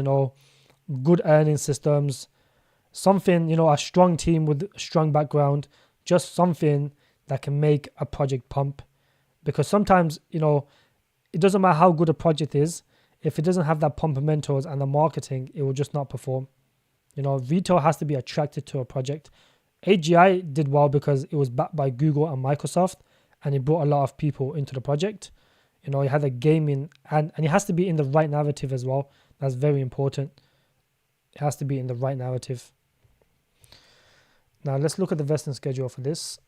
good earning systems, something, a strong team with a strong background, just something that can make a project pump. Because sometimes, it doesn't matter how good a project is, if it doesn't have that pump mentors and the marketing, it will just not perform. Retail has to be attracted to a project. AGI did well because it was backed by Google and Microsoft, and it brought a lot of people into the project. It had a gaming, and it has to be in the right narrative as well. That's very important. It has to be in the right narrative. Now let's look at the vesting schedule for this.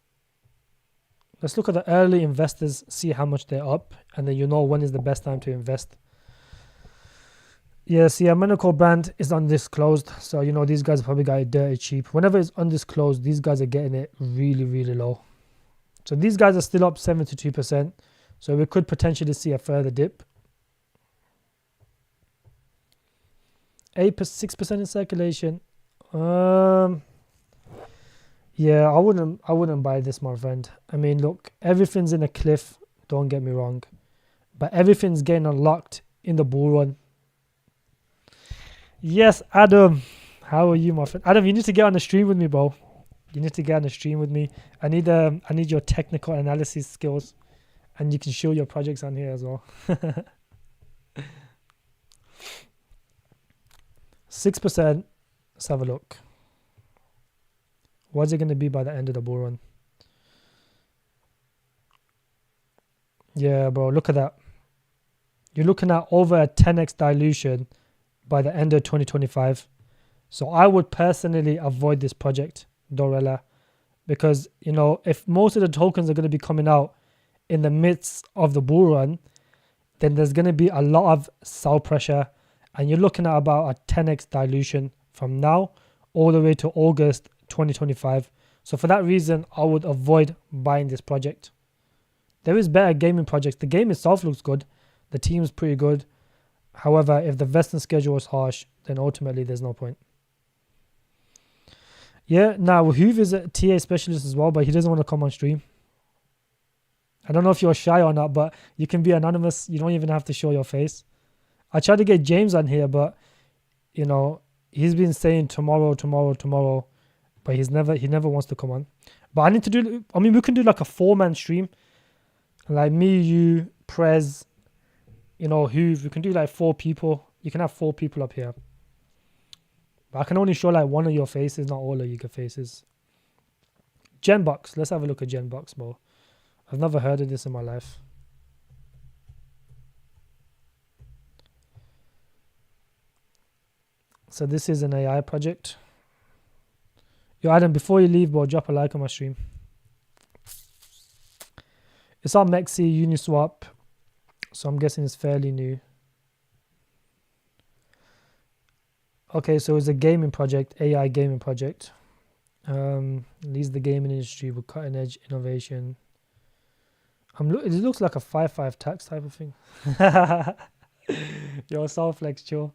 Let's look at the early investors, see how much they're up, and then when is the best time to invest. Yeah, see, Amenacore brand is undisclosed, so these guys probably got it dirty cheap. Whenever it's undisclosed, these guys are getting it really, really low. So these guys are still up 72%, so we could potentially see a further dip. 6% in circulation. Yeah, I wouldn't buy this, my friend. I mean, look, everything's in a cliff, don't get me wrong, but everything's getting unlocked in the bull run. Yes, Adam, how are you, my friend? Adam, you need to get on the stream with me, bro. You need to get on the stream with me. I need your technical analysis skills, and you can show your projects on here as well. 6%. Let's have a look. What's it going to be by the end of the bull run? Yeah, bro, look at that. You're looking at over a 10x dilution by the end of 2025. So I would personally avoid this project, Dorella, because, you know, if most of the tokens are going to be coming out in the midst of the bull run, then there's going to be a lot of sell pressure, and you're looking at about a 10x dilution from now all the way to August 2025. So for that reason, I would avoid buying this project. There is better gaming projects. The game itself looks good. The team's pretty good. However, if the vesting schedule is harsh, then ultimately there's no point. Yeah, now Hoove is a TA specialist as well, but he doesn't want to come on stream. I don't know if you're shy or not, but you can be anonymous. You don't even have to show your face. I tried to get James on here, but, you know, he's been saying tomorrow, but he never wants to come on. But we can do like a 4-man stream. Like me, you, Prez, you know, Hoove. We can do like 4 people. You can have 4 people up here. But I can only show like one of your faces, not all of your faces. Genbox. Let's have a look at Genbox, bro. I've never heard of this in my life. So this is an AI project. Yo, Adam, before you leave, bro, drop a like on my stream. It's on Mexi Uniswap, so I'm guessing it's fairly new. Okay, so it's a gaming project, AI gaming project. Leads the gaming industry with cutting edge innovation. It looks like a 5/5 tax type of thing. Yo, Soulflex, chill.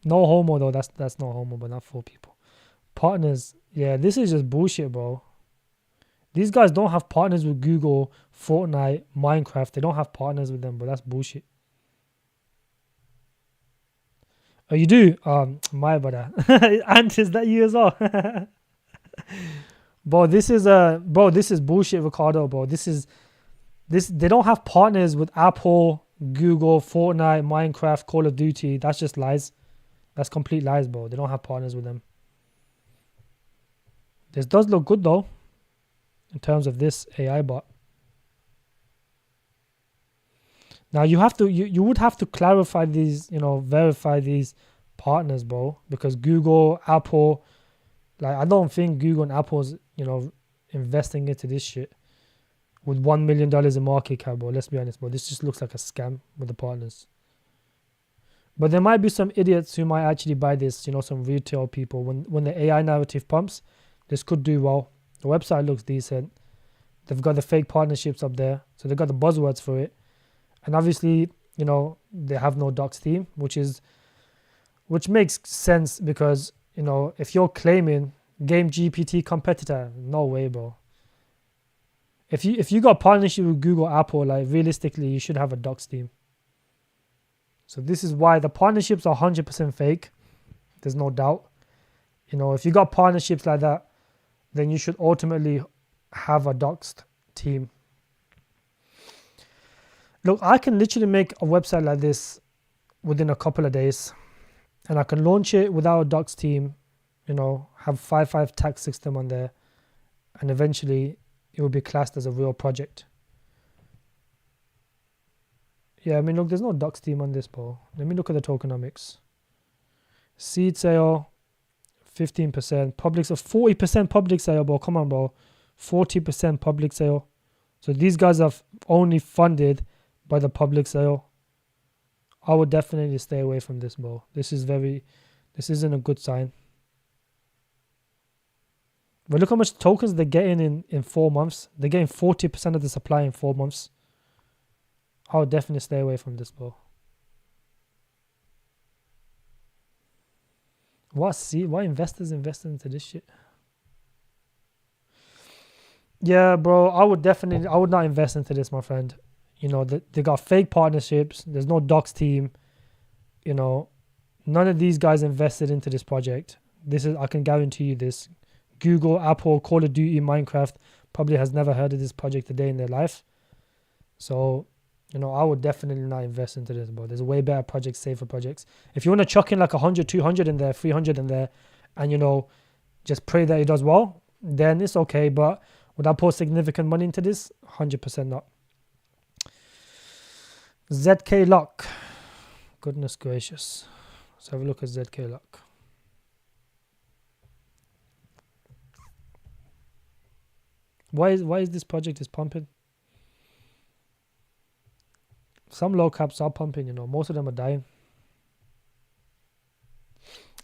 No homo though. That's no homo, but not 4 people. Partners, yeah, this is just bullshit, bro. These guys don't have partners with Google, Fortnite, Minecraft. They don't have partners with them, but that's bullshit. Oh, you do? My brother. Ant, is that you as well? Bro, this is bullshit, Ricardo, bro. They don't have partners with Apple, Google, Fortnite, Minecraft, Call of Duty. That's just lies. That's complete lies, bro. They don't have partners with them. This does look good though, in terms of this AI bot. Now you would have to clarify these, you know, verify these partners, bro, because Google, Apple, like I don't think Google and Apple's, you know, investing into this shit with $1 million in market cap, bro. Let's be honest, bro. This just looks like a scam with the partners. But there might be some idiots who might actually buy this, you know, some retail people. When the AI narrative pumps, this could do well. The website looks decent. They've got the fake partnerships up there, so they've got the buzzwords for it. And obviously, you know, they have no docs team, which makes sense because, you know, if you're claiming Game GPT competitor, no way, bro. If you got partnership with Google, Apple, like realistically, you should have a docs team. So this is why the partnerships are 100% fake. There's no doubt. You know, if you got partnerships like that, then you should ultimately have a doxed team. Look, I can literally make a website like this within a couple of days, and I can launch it without a docs team, you know, have 5/5 tax system on there, and eventually it will be classed as a real project. Yeah, I mean, look, there's no docs team on this, bro. Let me look at the tokenomics. Seed sale, 15%. Public sale, 40% public sale, bro. Come on, bro. 40% public sale. So these guys are only funded by the public sale. I would definitely stay away from this, bro. This isn't a good sign. But look how much tokens they're getting in 4 months. They're getting 40% of the supply in 4 months. I would definitely stay away from this, bro. Why investors invest into this shit? Yeah, bro, I would not invest into this, my friend. You know, they got fake partnerships. There's no docs team. You know, none of these guys invested into this project. I can guarantee you this. Google, Apple, Call of Duty, Minecraft probably has never heard of this project a day in their life. So, you know, I would definitely not invest into this, bro. There's way better projects, safer projects. If you want to chuck in like 100, 200 in there, 300 in there, and, you know, just pray that it does well, then it's okay. But would I pour significant money into this? 100% not. ZK Lock. Goodness gracious. Let's have a look at ZK Lock. Why is this project is pumping? Some low caps are pumping, you know. Most of them are dying.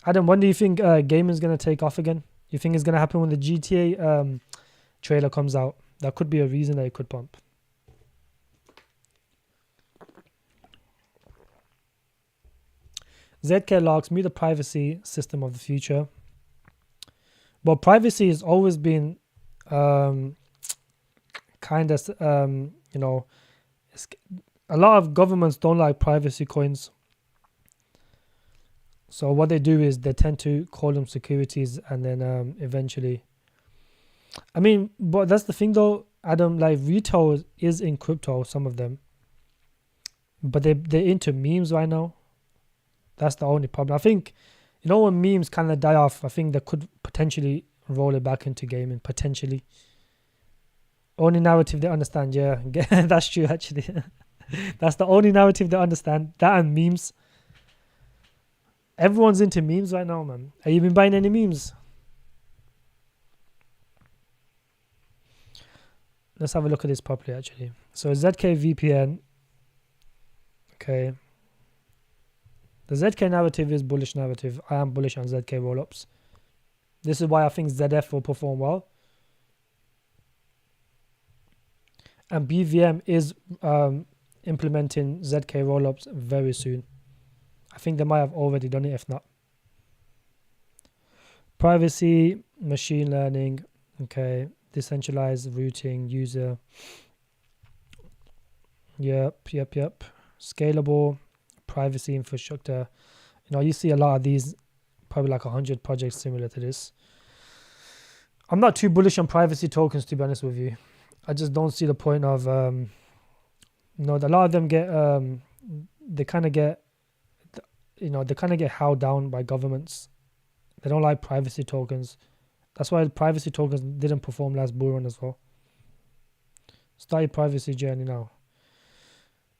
Adam, when do you think gaming is going to take off again? You think it's going to happen when the GTA trailer comes out? That could be a reason that it could pump. ZK locks me the privacy system of the future. But privacy has always been kind of, you know, a lot of governments don't like privacy coins. So what they do is they tend to call them securities, and then eventually, I mean, but that's the thing though, Adam, like retail is in crypto, some of them, but they're into memes right now. That's the only problem. I think, you know, when memes kind of die off, I think they could potentially roll it back into gaming, potentially. Only narrative they understand, yeah. That's true, actually. That's the only narrative they understand. That and memes. Everyone's into memes right now, man. Have you been buying any memes? Let's have a look at this properly, actually. So ZK VPN. Okay. The ZK narrative is bullish narrative. I am bullish on ZK rollups. This is why I think ZF will perform well. And BVM is implementing ZK rollups very soon. I think they might have already done it, if not. Privacy, machine learning, okay, decentralized routing, user. Yep. Scalable, privacy infrastructure. You know, you see a lot of these, probably like 100 projects similar to this. I'm not too bullish on privacy tokens, to be honest with you. I just don't see the point of, you know, a lot of them get, they kind of get, you know, they kind of get held down by governments. They don't like privacy tokens. That's why privacy tokens didn't perform last bull run as well. Start your privacy journey now.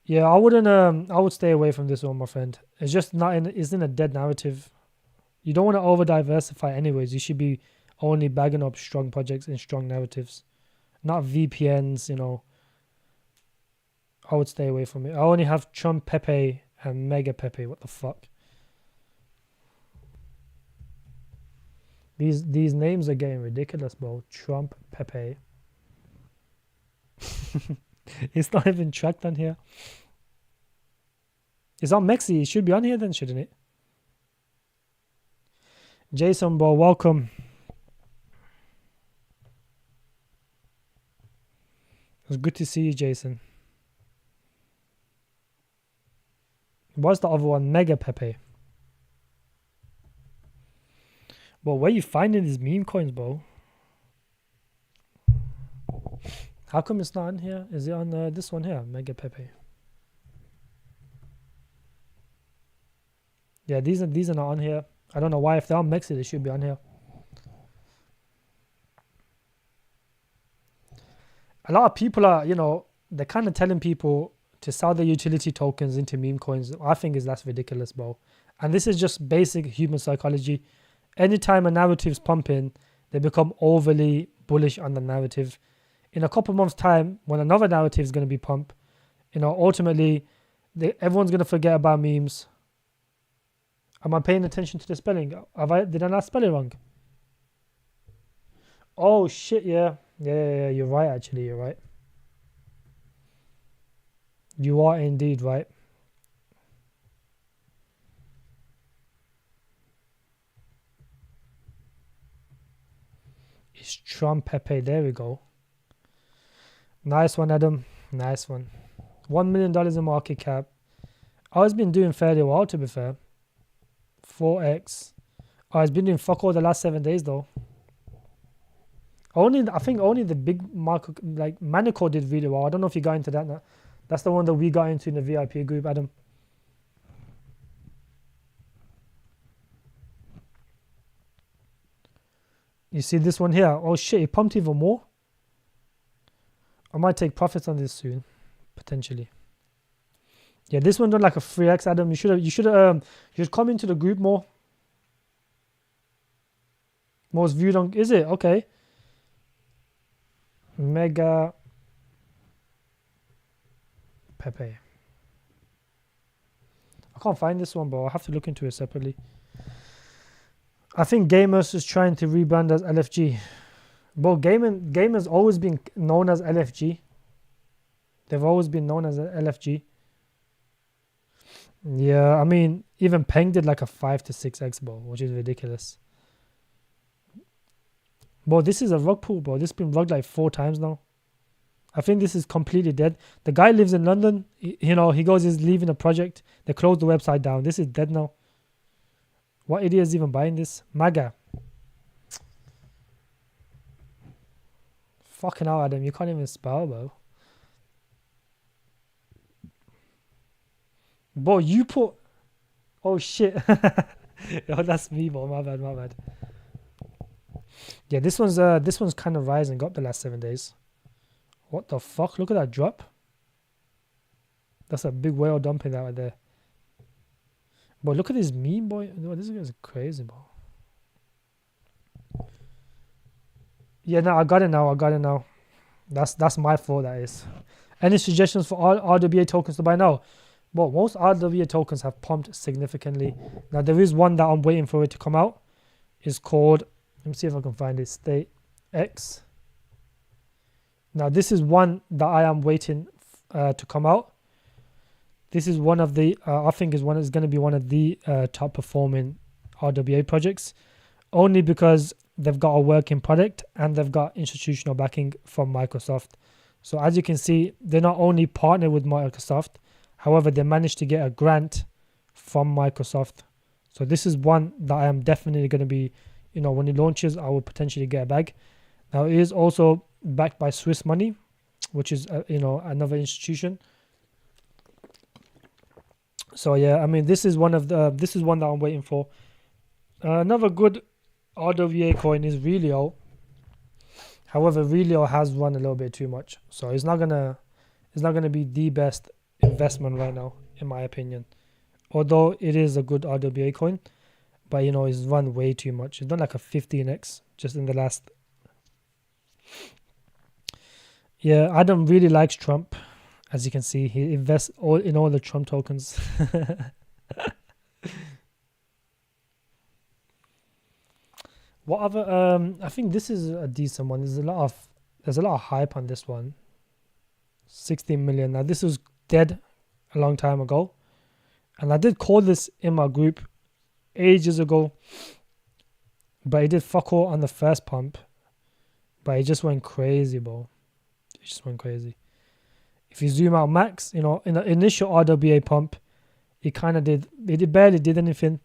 Yeah, I would stay away from this one, my friend. It's just it's in a dead narrative. You don't want to over diversify anyways. You should be only bagging up strong projects and strong narratives, not VPNs, you know. I would stay away from it. I only have Trump Pepe and Mega Pepe. What the fuck? These names are getting ridiculous, bro. Trump Pepe. It's not even tracked on here. It's on Mexi. It should be on here then, shouldn't it? Jason, bro, welcome. It was good to see you, Jason. What's the other one? Mega Pepe. Well, where you finding these meme coins, bro? How come it's not on here? Is it on this one here? Mega Pepe. Yeah, these are not on here. I don't know why. If they're on Mexi, they should be on here. A lot of people are, you know, they're kind of telling people to sell their utility tokens into meme coins. I think that's ridiculous, bro. And this is just basic human psychology. Anytime a narrative's pumping, they become overly bullish on the narrative. In a couple months' time, when another narrative is going to be pumped, you know, ultimately, everyone's going to forget about memes. Am I paying attention to the spelling? Did I not spell it wrong? Oh shit! Yeah. You're right. Actually, you're right. You are indeed right. is Trump Pepe. There we go. Nice one, Adam. Nice one. $1 million in market cap. Oh, it's been doing fairly well, to be fair. 4x. Oh, it's been doing fuck all the last 7 days though. I think only the big market, like Manico, did really well. I don't know if you got into that now. That's the one that we got into in the VIP group, Adam. You see this one here? Oh shit, it pumped even more. I might take profits on this soon, potentially. Yeah, this one done like a 3x, Adam. You should come into the group more. Most viewed on, is it? Okay. Mega Pepe. I can't find this one, but I'll have to look into it separately. I think Gamers is trying to rebrand as LFG. But Gamers always been known as LFG. They've always been known as LFG. Yeah, I mean, even Peng did like a 5 to 6x, bro, which is ridiculous. Bro, this is a rug pull, bro. This has been rugged like 4 times now. I think this is completely dead. The guy lives in London. He goes, he's leaving a project. They closed the website down. This is dead now. What idiot is even buying this? MAGA. Fucking hell, Adam. You can't even spell, bro. Bro, you put... Oh, shit. Oh, that's me, bro. My bad. Yeah, this one's kind of rising up the last 7 days. What the fuck? Look at that drop. That's a big whale dumping that right there. Boy, look at this meme, boy. No, this is crazy, bro. Yeah, no, I got it now. That's my fault, that is. Any suggestions for all RWA tokens to buy now? Well, most RWA tokens have pumped significantly. Now, there is one that I'm waiting for it to come out. It's called, let me see if I can find it, State X. Now, this is one that I am waiting to come out. This is one of the, I think is going to be one of the top performing RWA projects, only because they've got a working product and they've got institutional backing from Microsoft. So as you can see, they're not only partnered with Microsoft, however, they managed to get a grant from Microsoft. So this is one that I am definitely going to be, when it launches, I will potentially get a bag. Now, it is also backed by Swiss money, which is, another institution. So yeah, I mean, this is one that I'm waiting for. Another good RWA coin is Relio. However, Relio has run a little bit too much, so it's not gonna be the best investment right now, in my opinion. Although it is a good RWA coin, but it's run way too much. It's done like a 15x just in the last. Yeah, Adam really likes Trump. As you can see, he invests in all the Trump tokens. What other? I think this is a decent one. There's a lot of hype on this one. 16 million. Now this was dead a long time ago, and I did call this in my group ages ago, but it did fuck all on the first pump. But it just went crazy, bro. It just went crazy. If you zoom out max, in the initial RWA pump, it barely did anything.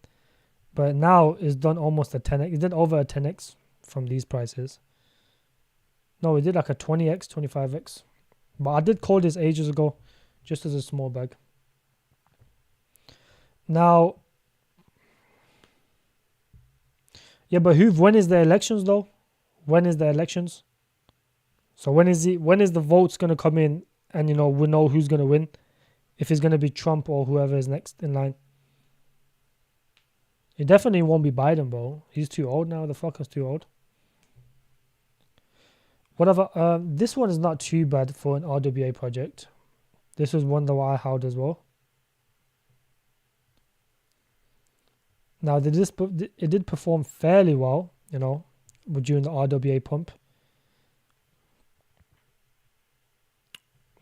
But now it's done almost a 10x. It did over a 10x from these prices. No, it did like a 20x, 25x. But I did call this ages ago, just as a small bag. Now, yeah, but when is the elections though? When is the elections? So when is the votes gonna come in? And, we know who's going to win. If it's going to be Trump or whoever is next in line. It definitely won't be Biden, bro. He's too old now. The fucker's too old. Whatever. This one is not too bad for an RWA project. This was one that I held as well. Now, it did perform fairly well, during the RWA pump.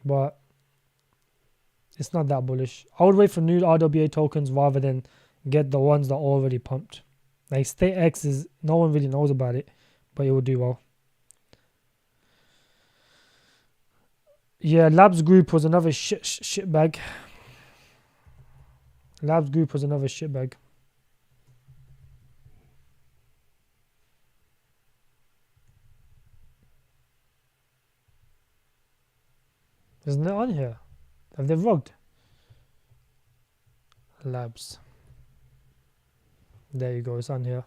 But it's not that bullish. I would wait for new RWA tokens rather than get the ones that are already pumped. Like State X no one really knows about it, but it will do well. Yeah, Labs Group was another shit bag. Labs Group was another shit bag. Isn't it on here? Have they vlogged? Labs. There you go, it's on here.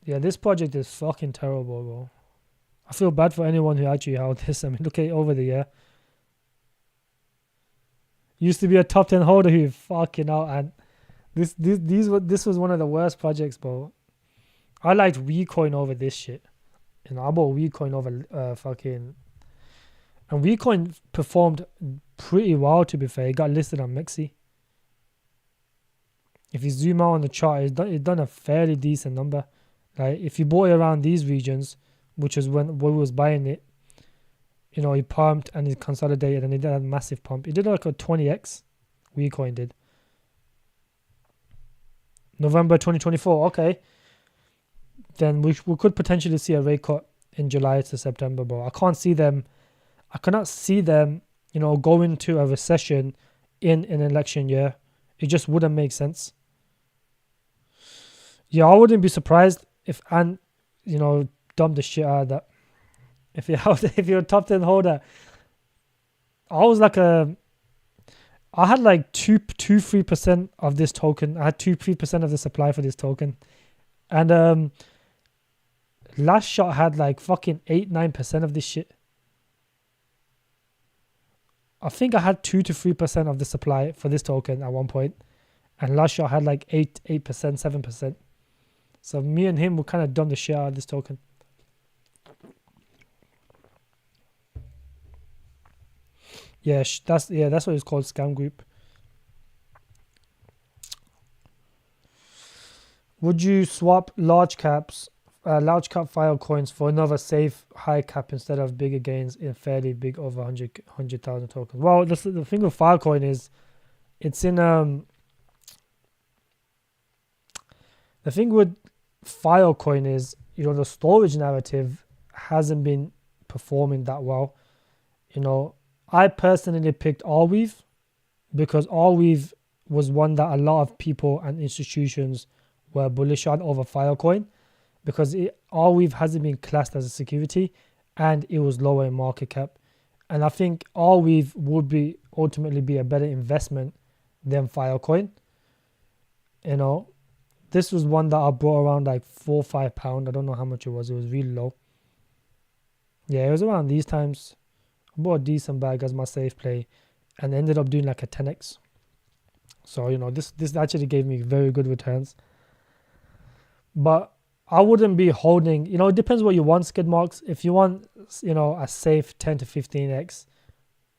Yeah, this project is fucking terrible, bro. I feel bad for anyone who actually held this. I mean, look at it over the year. Used to be a top 10 holder who fucking out, and this was one of the worst projects, bro. I liked WeCoin over this shit. You know, I bought WeCoin over fucking, and WeCoin performed pretty well, to be fair. It got listed on Mexi. If you zoom out on the chart, it's done a fairly decent number. Like if you bought it around these regions, which is when we was buying it, you know, he pumped and he consolidated and he did a massive pump. It did like a 20x. WeCoin did. November 2024. Okay. Then we could potentially see a rate cut in July to September, but I cannot see them, you know, go into a recession in an election year. It just wouldn't make sense. Yeah, I wouldn't be surprised if Ant, you know, dumped the shit out of that. If you're a top 10 holder, I had like 3% of this token. I had 3% of the supply for this token. And Last Shot had like fucking 8-9% of this shit. I think I had 2 to 3% of the supply for this token at one point, and Last Shot had like 8%, 7%. So me and him were kind of dumb the shit out of this token. Yeah, that's what it's called, scam group. Would you swap large cap file coins for another safe high cap instead of bigger gains in fairly big over 100,000 tokens? Well, the thing with Filecoin is it's in the thing with Filecoin is, you know, the storage narrative hasn't been performing that well. You know, I personally picked Arweave because Arweave was one that a lot of people and institutions were bullish on over Filecoin, because Arweave hasn't been classed as a security and it was lower in market cap. And I think Arweave would ultimately be a better investment than Filecoin. You know, this was one that I bought around like £4 or £5. I don't know how much it was. It was really low. Yeah, it was around these times. I bought a decent bag as my safe play and ended up doing like a 10x. So, you know, this actually gave me very good returns. But I wouldn't be holding, you know, it depends what you want, skid marks. If you want, you know, a safe 10 to 15x,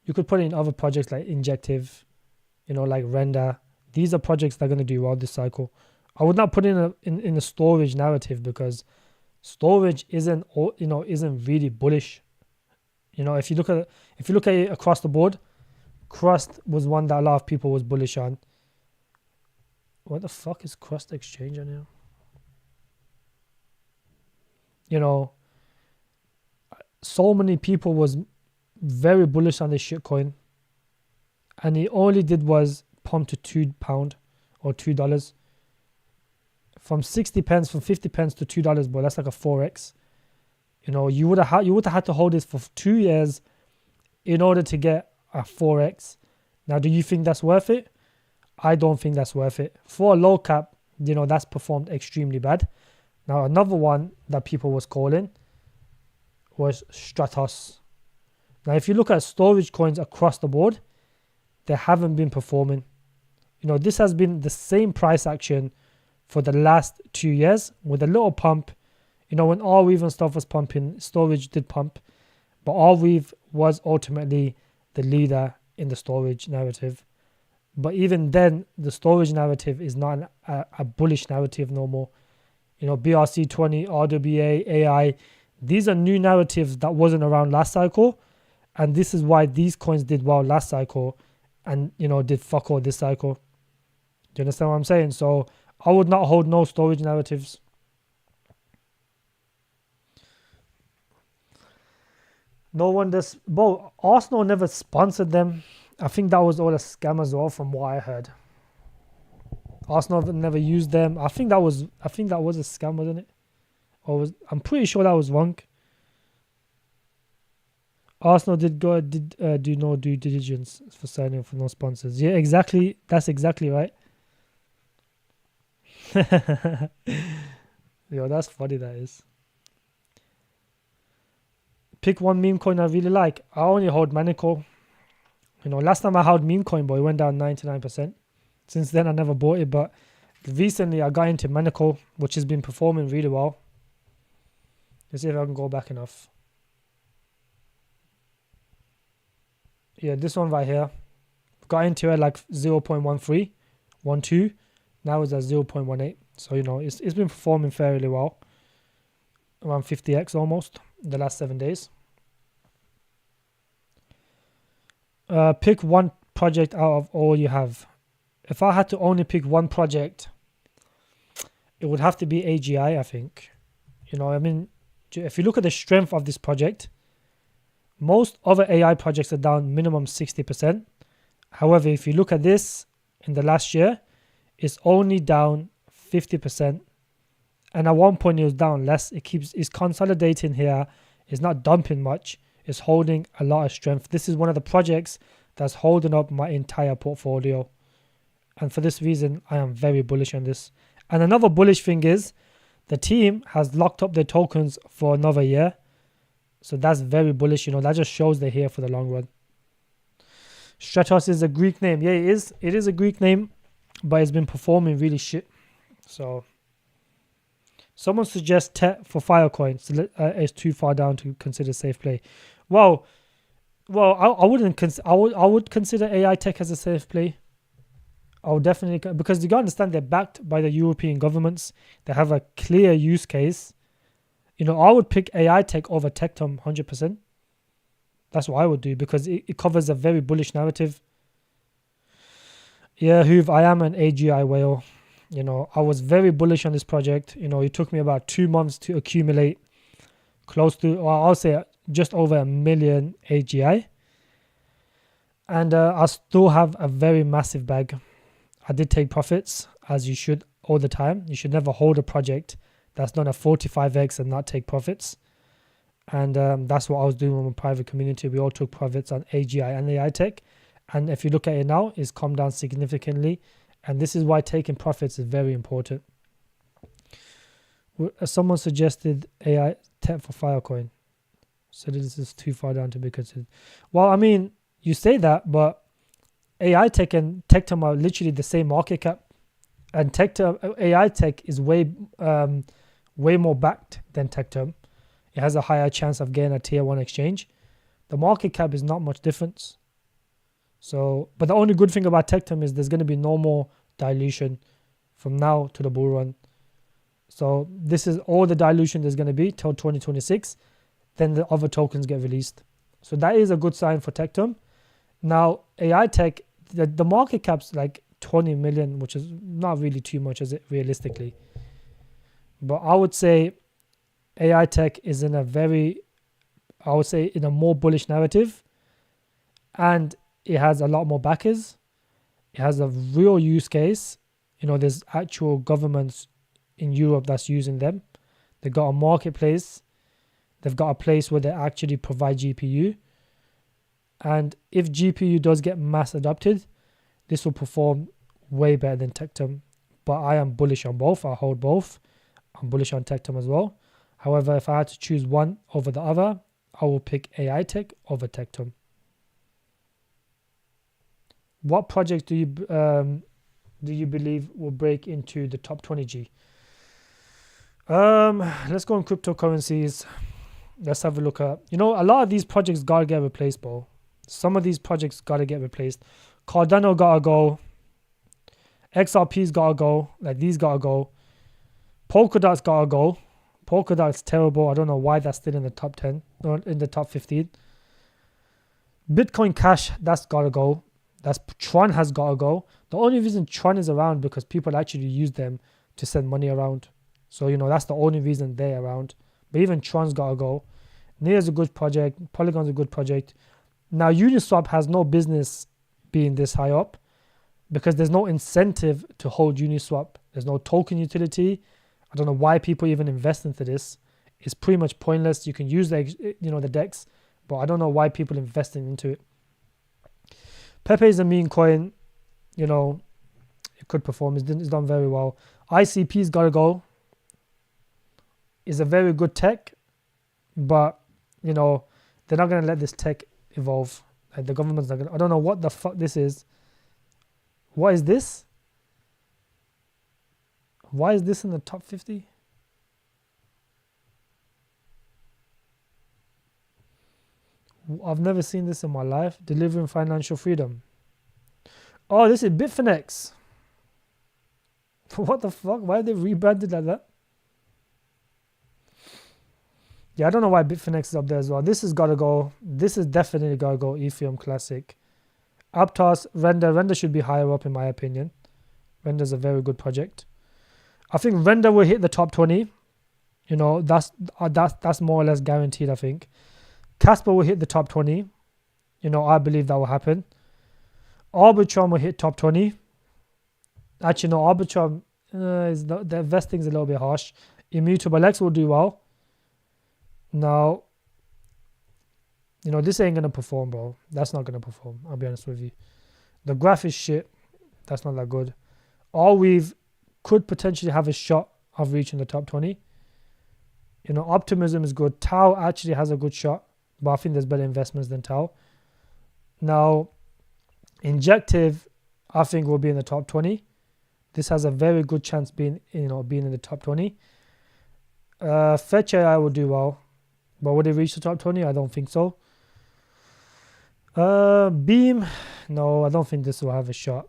you could put it in other projects like Injective, you know, like Render. These are projects that are going to do well this cycle. I would not put in a storage narrative, because storage isn't really bullish. You know, if you look at it across the board, Crust was one that a lot of people was bullish on. What the fuck is Crust Exchange on here? You know, so many people was very bullish on this shitcoin, and he only did was pump to £2 or $2 from 60 pence, from 50 pence to $2, but that's like a 4x. You know, you would have had to hold this for 2 years in order to get a 4x. Now, do you think that's worth it? I don't think that's worth it. For a low cap, you know, that's performed extremely bad. Now, another one that people was calling was Stratos. Now, if you look at storage coins across the board, they haven't been performing. You know, this has been the same price action for the last 2 years with a little pump. You know, when Arweave and stuff was pumping, storage did pump. But Arweave was ultimately the leader in the storage narrative. But even then, the storage narrative is not a bullish narrative no more. You know, BRC20, RWA, AI, these are new narratives that wasn't around last cycle. And this is why these coins did well last cycle and, you know, did fuck all this cycle. Do you understand what I'm saying? So I would not hold no storage narratives. No one does. Bro, Arsenal never sponsored them. I think that was all a scam as well, from what I heard. Arsenal never used them. I think that was a scam, wasn't it? I'm pretty sure that was wrong. Arsenal did do no due diligence for signing for no sponsors. Yeah, exactly. That's exactly right. Yo, that's funny. That is. Pick one meme coin I really like. I only hold Manico. Last time I held meme coin, but it went down 99%. Since then, I never bought it, but recently I got into Manico, which has been performing really well. Let's see if I can go back enough. Yeah, this one right here. Got into it like 0.13, 12. Now it's at 0.18. So, it's been performing fairly well. Around 50x almost the last 7 days. Pick one project out of all you have. If I had to only pick one project, it would have to be AGI, I think. If you look at the strength of this project, most other AI projects are down minimum 60%. However, if you look at this in the last year, it's only down 50%. And at one point it was down less. It's consolidating here. It's not dumping much. It's holding a lot of strength. This is one of the projects that's holding up my entire portfolio. And for this reason, I am very bullish on this. And another bullish thing is the team has locked up their tokens for another year. So that's very bullish. That just shows they're here for the long run. Stratos is a Greek name. Yeah, it is. It is a Greek name, but it's been performing really shit. So someone suggests TET for Filecoin. So it's too far down to consider safe play. Well, I wouldn't. I would consider AI tech as a safe play. I would definitely, because you got to understand they're backed by the European governments. They have a clear use case. I would pick AI tech over Tectum 100%. That's what I would do because it covers a very bullish narrative. Yeah, Hoove, I am an AGI whale. I was very bullish on this project. It took me about 2 months to accumulate close to, or I'll say just over 1 million AGI. And I still have a very massive bag. I did take profits, as you should all the time. You should never hold a project that's done a 45x and not take profits. And that's what I was doing with my private community. We all took profits on AGI and AI tech. And if you look at it now, it's come down significantly. And this is why taking profits is very important. Someone suggested AI tech for Filecoin. So this is too far down to be considered. Well, I mean, you say that, but AI tech and Tectum are literally the same market cap. And AI tech is way more backed than Tectum. It has a higher chance of getting a tier 1 exchange. The market cap is not much difference. So, but the only good thing about Tectum is there's going to be no more dilution from now to the bull run. So this is all the dilution there's going to be till 2026. Then the other tokens get released. So that is a good sign for Tectum. Now, AI tech, the market cap's like 20 million, which is not really too much, is it, realistically? But I would say AI tech is in a more bullish narrative, and it has a lot more backers. It has a real use case. There's actual governments in Europe that's using them. They've got a marketplace. They've got a place where they actually provide GPU. And if GPU does get mass adopted, this will perform way better than Tectum. But I am bullish on both. I hold both. I'm bullish on Tectum as well. However, if I had to choose one over the other, I will pick AI tech over Tectum. What project do you believe will break into the top 20G? Let's go on cryptocurrencies. Let's have a look at, a lot of these projects gotta get replaced, bro. Some of these projects gotta get replaced. Cardano gotta go. XRP's gotta go. Like, these gotta go. Polkadot's gotta go. Polkadot's terrible. I don't know why that's still in the top 10 or in the top 15. Bitcoin Cash, that's gotta go. Tron has gotta go. The only reason Tron is around because people actually use them to send money around. So, that's the only reason they're around. But even Tron's gotta go. Near's a good project. Polygon's a good project. Now, Uniswap has no business being this high up because there's no incentive to hold Uniswap. There's no token utility. I don't know why people even invest into this. It's pretty much pointless. You can use the DEX, but I don't know why people investing into it. Pepe is a meme coin. It could perform. It's done very well. ICP's got to go. It's a very good tech, but they're not going to let this tech evolve. Like, the government's not going to. I don't know what the fuck this is. What is this? Why is this in the top 50? I've never seen this in my life. Delivering financial freedom. Oh, this is Bitfinex. What the fuck? Why are they rebranded like that? Yeah, I don't know why Bitfinex is up there as well. This has got to go. This is definitely got to go. Ethereum Classic. Aptos, Render. Render should be higher up in my opinion. Render's a very good project. I think Render will hit the top 20. That's more or less guaranteed, I think. Casper will hit the top 20. I believe that will happen. Arbitrum will hit top 20. Actually, no, Arbitrum, the investing's a little bit harsh. Immutable X will do well. Now, this ain't going to perform, bro. That's not going to perform. I'll be honest with you. The graph is shit. That's not that good. Arweave could potentially have a shot of reaching the top 20. Optimism is good. Tau actually has a good shot, but I think there's better investments than Tau. Now, Injective, I think, will be in the top 20. This has a very good chance being in the top 20. Fetch AI will do well, but would it reach the top 20? I don't think so. Beam, no, I don't think this will have a shot.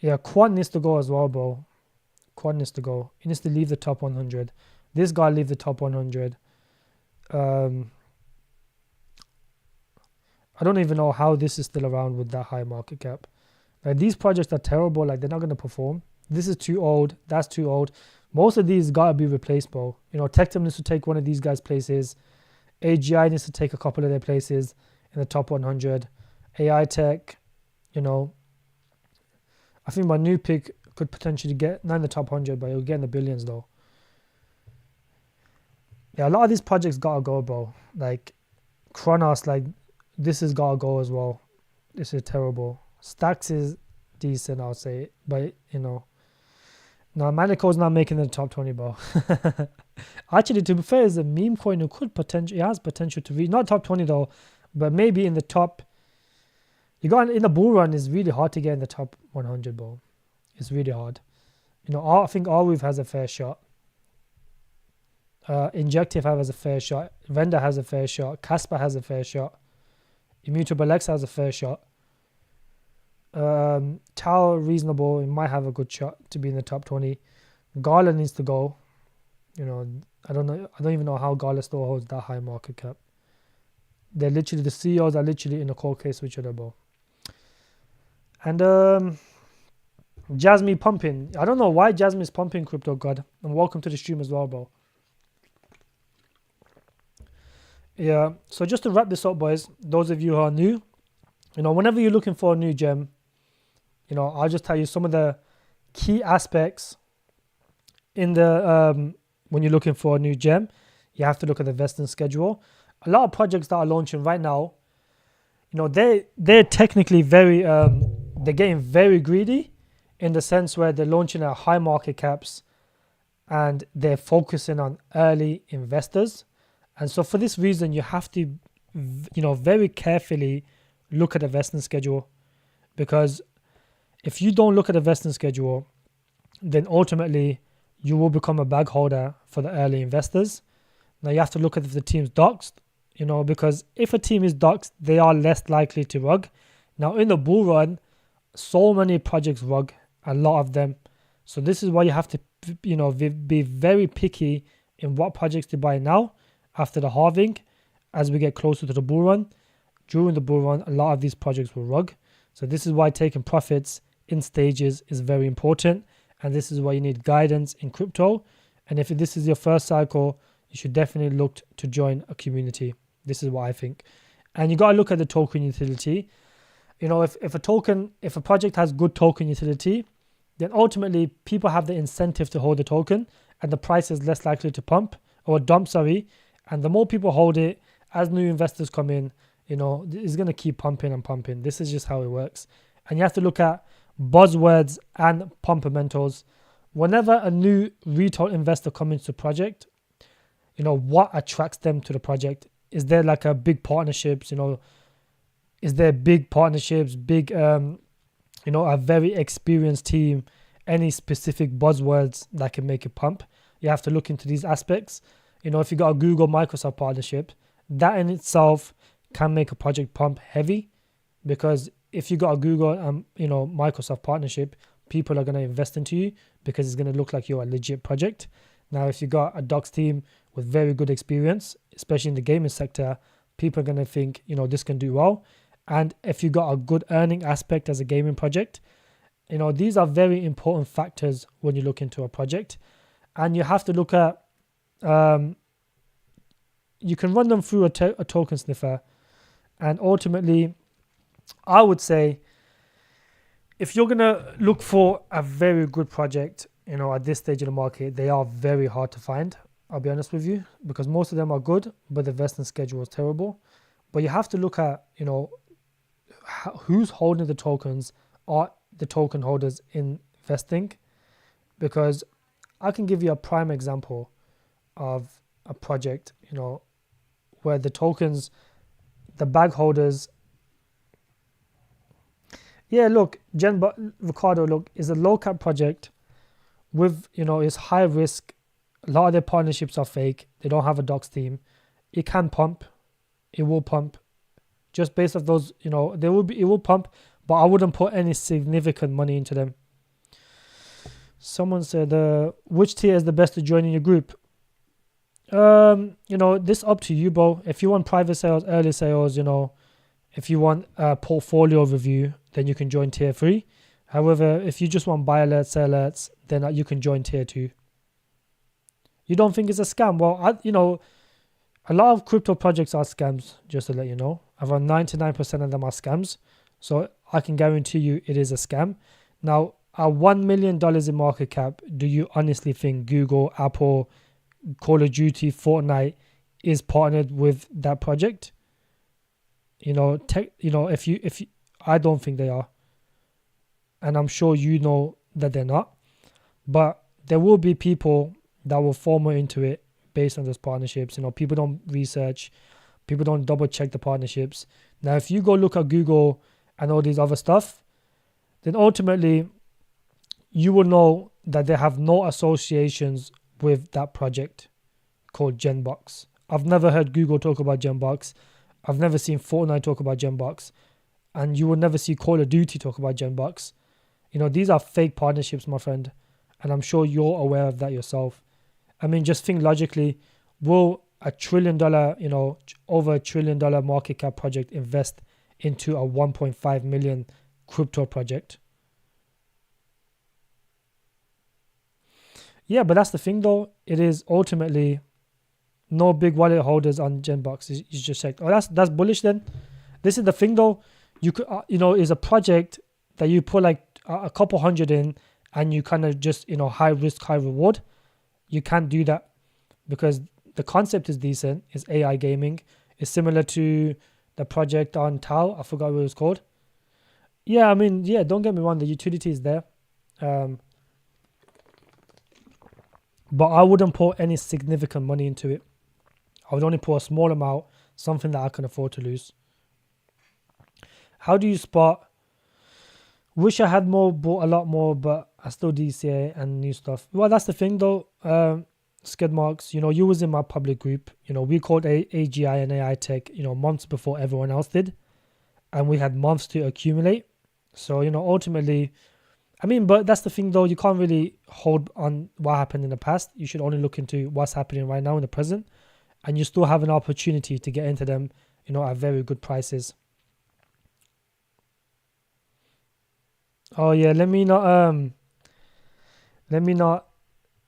Yeah, Quant needs to go as well, bro. Quant needs to go. He needs to leave the top 100. This guy leave the top 100. I don't even know how this is still around with that high market cap. Like, these projects are terrible. Like, they're not going to perform. This is too old. That's too old. Most of these got to be replaced, bro. Tectum needs to take one of these guys' places. AGI needs to take a couple of their places in the top 100. AI Tech, I think my new pick could potentially get not in the top 100, but it'll get in the billions though. Yeah, a lot of these projects gotta go, bro. Like Kronos, like this has gotta go as well. This is terrible. Stacks is decent, I'll say, but no, Manico's not making the top 20, bro. Actually, to be fair, is a meme coin who it has potential to reach not top 20 though, but maybe in the top. You got in the bull run is really hard to get in the top 100, bro. It's really hard. I think Arweave has a fair shot. Injective has a fair shot. Render has a fair shot. Casper has a fair shot. Immutable X has a fair shot. Tower reasonable. It might have a good shot to be in the top 20. Gala needs to go. I don't know. I don't even know how Gala still holds that high market cap. They're literally, the CEOs are literally in a court case with each other, bro. And Jasmine pumping. I don't know why Jasmine is pumping crypto, God. And welcome to the stream as well, bro. Yeah, so just to wrap this up, boys, those of you who are new, whenever you're looking for a new gem, I'll just tell you some of the key aspects in the when you're looking for a new gem. You have to look at the vesting schedule. A lot of projects that are launching right now, they're technically very they're getting very greedy in the sense where they're launching at high market caps and they're focusing on early investors. And so for this reason, you have to, very carefully look at the vesting schedule, because if you don't look at the vesting schedule, then ultimately you will become a bag holder for the early investors. Now you have to look at if the team's doxed, because if a team is doxed, they are less likely to rug. Now in the bull run, so many projects rug, a lot of them. So this is why you have to, be very picky in what projects to buy now after the halving. As we get closer to the bull run, during the bull run, a lot of these projects will rug. So this is why taking profits in stages is very important. And this is why you need guidance in crypto. And if this is your first cycle, you should definitely look to join a community. This is what I think. And you got to look at the token utility. If a project has good token utility, then ultimately people have the incentive to hold the token, and the price is less likely to dump. And the more people hold it, as new investors come in, it's going to keep pumping and pumping. This is just how it works. And you have to look at buzzwords and fundamentals. Whenever a new retail investor comes into the project, what attracts them to the project? Is there like a big partnerships? Is there big partnerships, a very experienced team, any specific buzzwords that can make it pump? You have to look into these aspects. If you got a Google Microsoft partnership, that in itself can make a project pump heavy, because if you got a Google Microsoft partnership, people are going to invest into you because it's going to look like you're a legit project. Now, if you got a docs team with very good experience, especially in the gaming sector, people are going to think, this can do well. And if you got a good earning aspect as a gaming project, these are very important factors when you look into a project. And you have to look at, you can run them through a token sniffer. And ultimately, I would say, if you're going to look for a very good project, at this stage of the market, they are very hard to find. I'll be honest with you, because most of them are good, but the vesting schedule is terrible. But you have to look at, who's holding the tokens. Are the token holders investing? Because I can give you a prime example of a project, where the tokens, the bag holders. Yeah, look, Ricardo, look, is a low cap project with, it's high risk. A lot of their partnerships are fake. They don't have a docs team. It can pump. It will pump. Just based off those, it will pump, but I wouldn't put any significant money into them. Someone said, which tier is the best to join in your group? This up to you, bro. If you want private sales, early sales, if you want a portfolio review, then you can join tier 3. However, if you just want buy alerts, sell alerts, then you can join tier 2. You don't think it's a scam? Well, a lot of crypto projects are scams, just to let you know. Around 99% of them are scams. So I can guarantee you it is a scam. Now, at $1 million in market cap, do you honestly think Google, Apple, Call of Duty, Fortnite is partnered with that project? If you, I don't think they are. And I'm sure that they're not. But there will be people that will FOMO into it based on those partnerships. People don't research. People don't double check the partnerships. Now, if you go look at Google and all these other stuff, then ultimately you will know that they have no associations with that project called Genbox. I've never heard Google talk about Genbox. I've never seen Fortnite talk about Genbox. And you will never see Call of Duty talk about Genbox. These are fake partnerships, my friend. And I'm sure you're aware of that yourself. I mean, just think logically, will a $1 trillion, over $1 trillion market cap project invest into a 1.5 million crypto project? Yeah, but that's the thing though. It is ultimately no big wallet holders on Genbox. You just checked. Oh, that's bullish then. This is the thing though. You could, is a project that you put like a couple hundred in and you kind of just, high risk, high reward. You can't do that because the concept is decent. It's AI gaming. It's similar to the project on Tau. I forgot what it was called. Yeah, I mean, yeah, don't get me wrong. The utility is there. But I wouldn't put any significant money into it. I would only put a small amount, something that I can afford to lose. How do you spot? Wish I had more, bought a lot more, but I still DCA and new stuff. Well, that's the thing though. Skid marks, you was in my public group. We called AGI and AI Tech, months before everyone else did. And we had months to accumulate. So, ultimately, I mean, but that's the thing though. You can't really hold on what happened in the past. You should only look into what's happening right now in the present. And you still have an opportunity to get into them, at very good prices. Oh yeah, let me not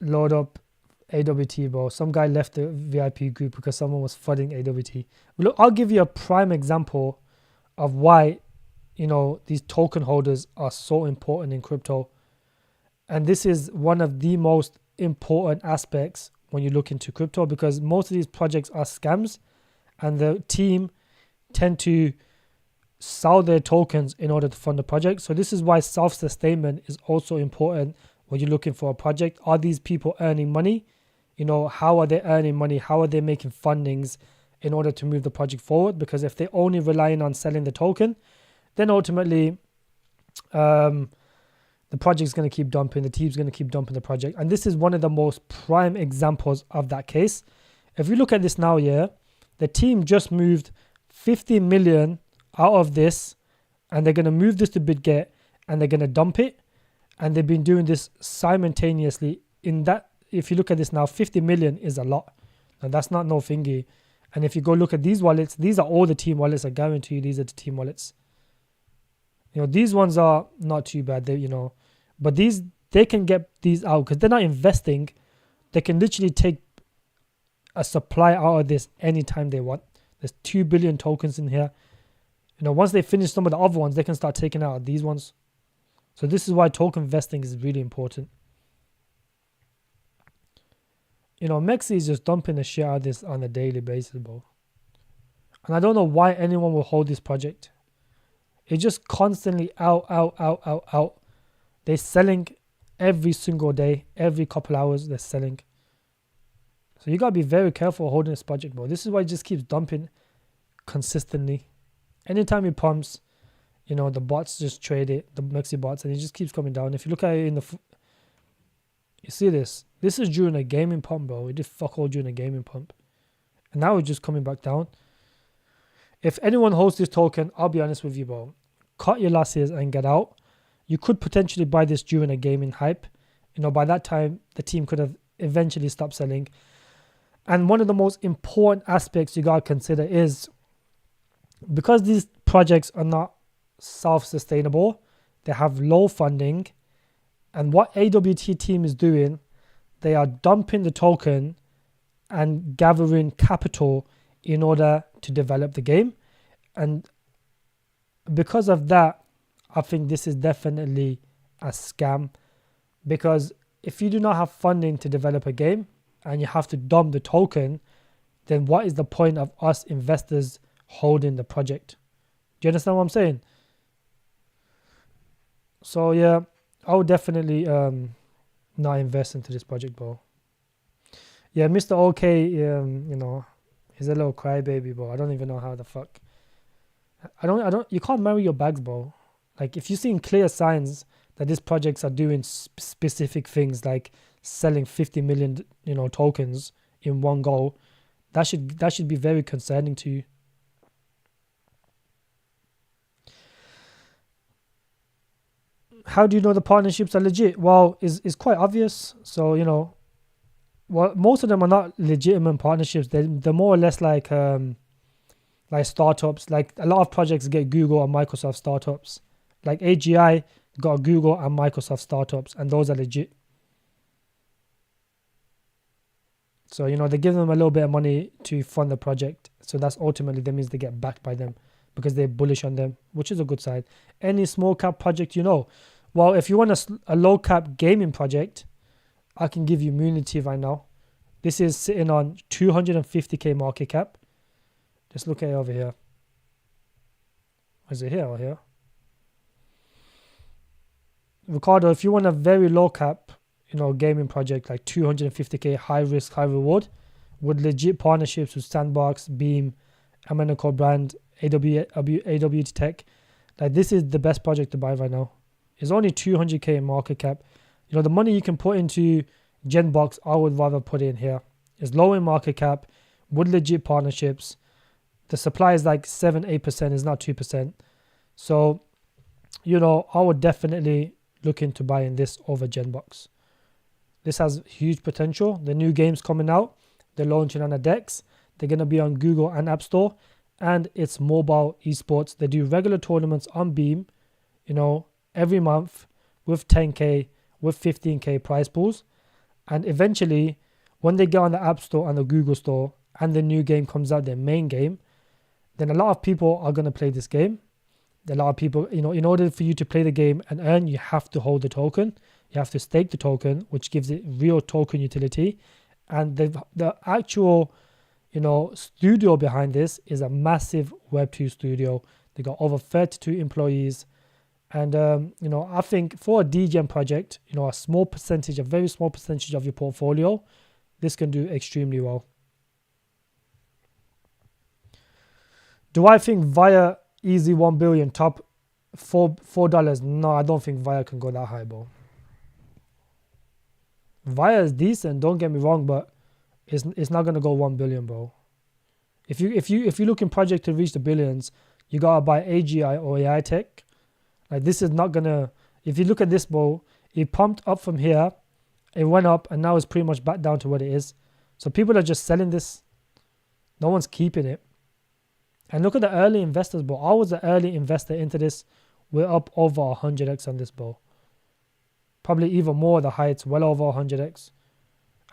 load up AWT, bro. Some guy left the VIP group because someone was flooding AWT. Look, I'll give you a prime example of why, these token holders are so important in crypto. And this is one of the most important aspects when you look into crypto, because most of these projects are scams and the team tend to sell their tokens in order to fund the project. So this is why self-sustainment is also important when you're looking for a project. Are these people earning money? How are they earning money? How are they making fundings in order to move the project forward? Because if they're only relying on selling the token, then ultimately the project's going to keep dumping, the team's going to keep dumping the project. And this is one of the most prime examples of that case. If you look at this now, the team just moved 50 million out of this, and they're going to move this to BitGet, and they're going to dump it. And they've been doing this simultaneously. In that, if you look at this now, 50 million is a lot. And that's not no thingy. And if you go look at these wallets, these are all the team wallets. I guarantee you these are the team wallets. These ones are not too bad. But these, they can get these out because they're not investing. They can literally take a supply out of this anytime they want. There's 2 billion tokens in here. Once they finish some of the other ones, they can start taking out these ones. So this is why token investing is really important. Mexi is just dumping the shit out of this on a daily basis, bro. And I don't know why anyone will hold this project. It's just constantly out. They're selling every single day, every couple hours they're selling. So you gotta be very careful holding this project, bro. This is why it just keeps dumping consistently. Anytime it pumps, the bots just trade it, the Mexi bots, and it just keeps coming down. If you look at it you see this. This is during a gaming pump, bro. It did fuck all during a gaming pump. And now it's just coming back down. If anyone holds this token, I'll be honest with you, bro. Cut your losses and get out. You could potentially buy this during a gaming hype. By that time, the team could have eventually stopped selling. And one of the most important aspects you gotta consider is, because these projects are not self-sustainable, they have low funding, and what AWT team is doing, they are dumping the token and gathering capital in order to develop the game. And because of that, I think this is definitely a scam, because if you do not have funding to develop a game and you have to dump the token, then what is the point of us investors holding the project? Do you understand what I'm saying? So yeah, I would definitely not invest into this project, bro. Yeah, Mr. OK, he's a little crybaby, bro. I don't even know how the fuck. You can't marry your bags, bro. Like, if you're seeing clear signs that these projects are doing specific things, like selling 50 million, tokens in one go, that should be very concerning to you. How do you know the partnerships are legit? Well, it's quite obvious. So, most of them are not legitimate partnerships. They're more or less like startups. Like, a lot of projects get Google and Microsoft startups. Like AGI got Google and Microsoft startups, and those are legit. So, they give them a little bit of money to fund the project. So that's ultimately, that means they get backed by them because they're bullish on them, which is a good side. Any small cap project, well, if you want a low cap gaming project, I can give you Munity right now. This is sitting on 250k market cap. Just look at it over here. Is it here or here? Ricardo, if you want a very low cap, gaming project, like 250k, high risk, high reward, with legit partnerships with Sandbox, Beam, Amenico Brand, AWT Tech, like, this is the best project to buy right now. It's only 200k in market cap. The money you can put into Genbox, I would rather put it in here. It's low in market cap, with legit partnerships. The supply is like 7-8%, it's not 2%. So, I would definitely look into buying this over Genbox. This has huge potential. The new game's coming out. They're launching on a DEX. They're going to be on Google and App Store. And it's mobile esports. They do regular tournaments on Beam, every month with 10k, with 15k prize pools. And eventually, when they get on the App Store and the Google Store and the new game comes out, their main game, then a lot of people are going to play this game. A lot of people, in order for you to play the game and earn, you have to hold the token. You have to stake the token, which gives it real token utility. And the actual, studio behind this is a massive Web2 studio. They got over 32 employees. And, I think for a DGen project, a very small percentage of your portfolio, this can do extremely well. Do I think Via easy 1 billion top $4? No, I don't think Via can go that high, bro. Via is decent, don't get me wrong, but it's not gonna go 1 billion, bro. If you look in project to reach the billions, you gotta buy AGI or AI Tech. Like, this is not gonna. If you look at this, bro, it pumped up from here, it went up, and now it's pretty much back down to what it is. So people are just selling this. No one's keeping it. And look at the early investors, bro. I was an early investor into this. We're up over 100x on this, bro. Probably even more. The heights well over 100x.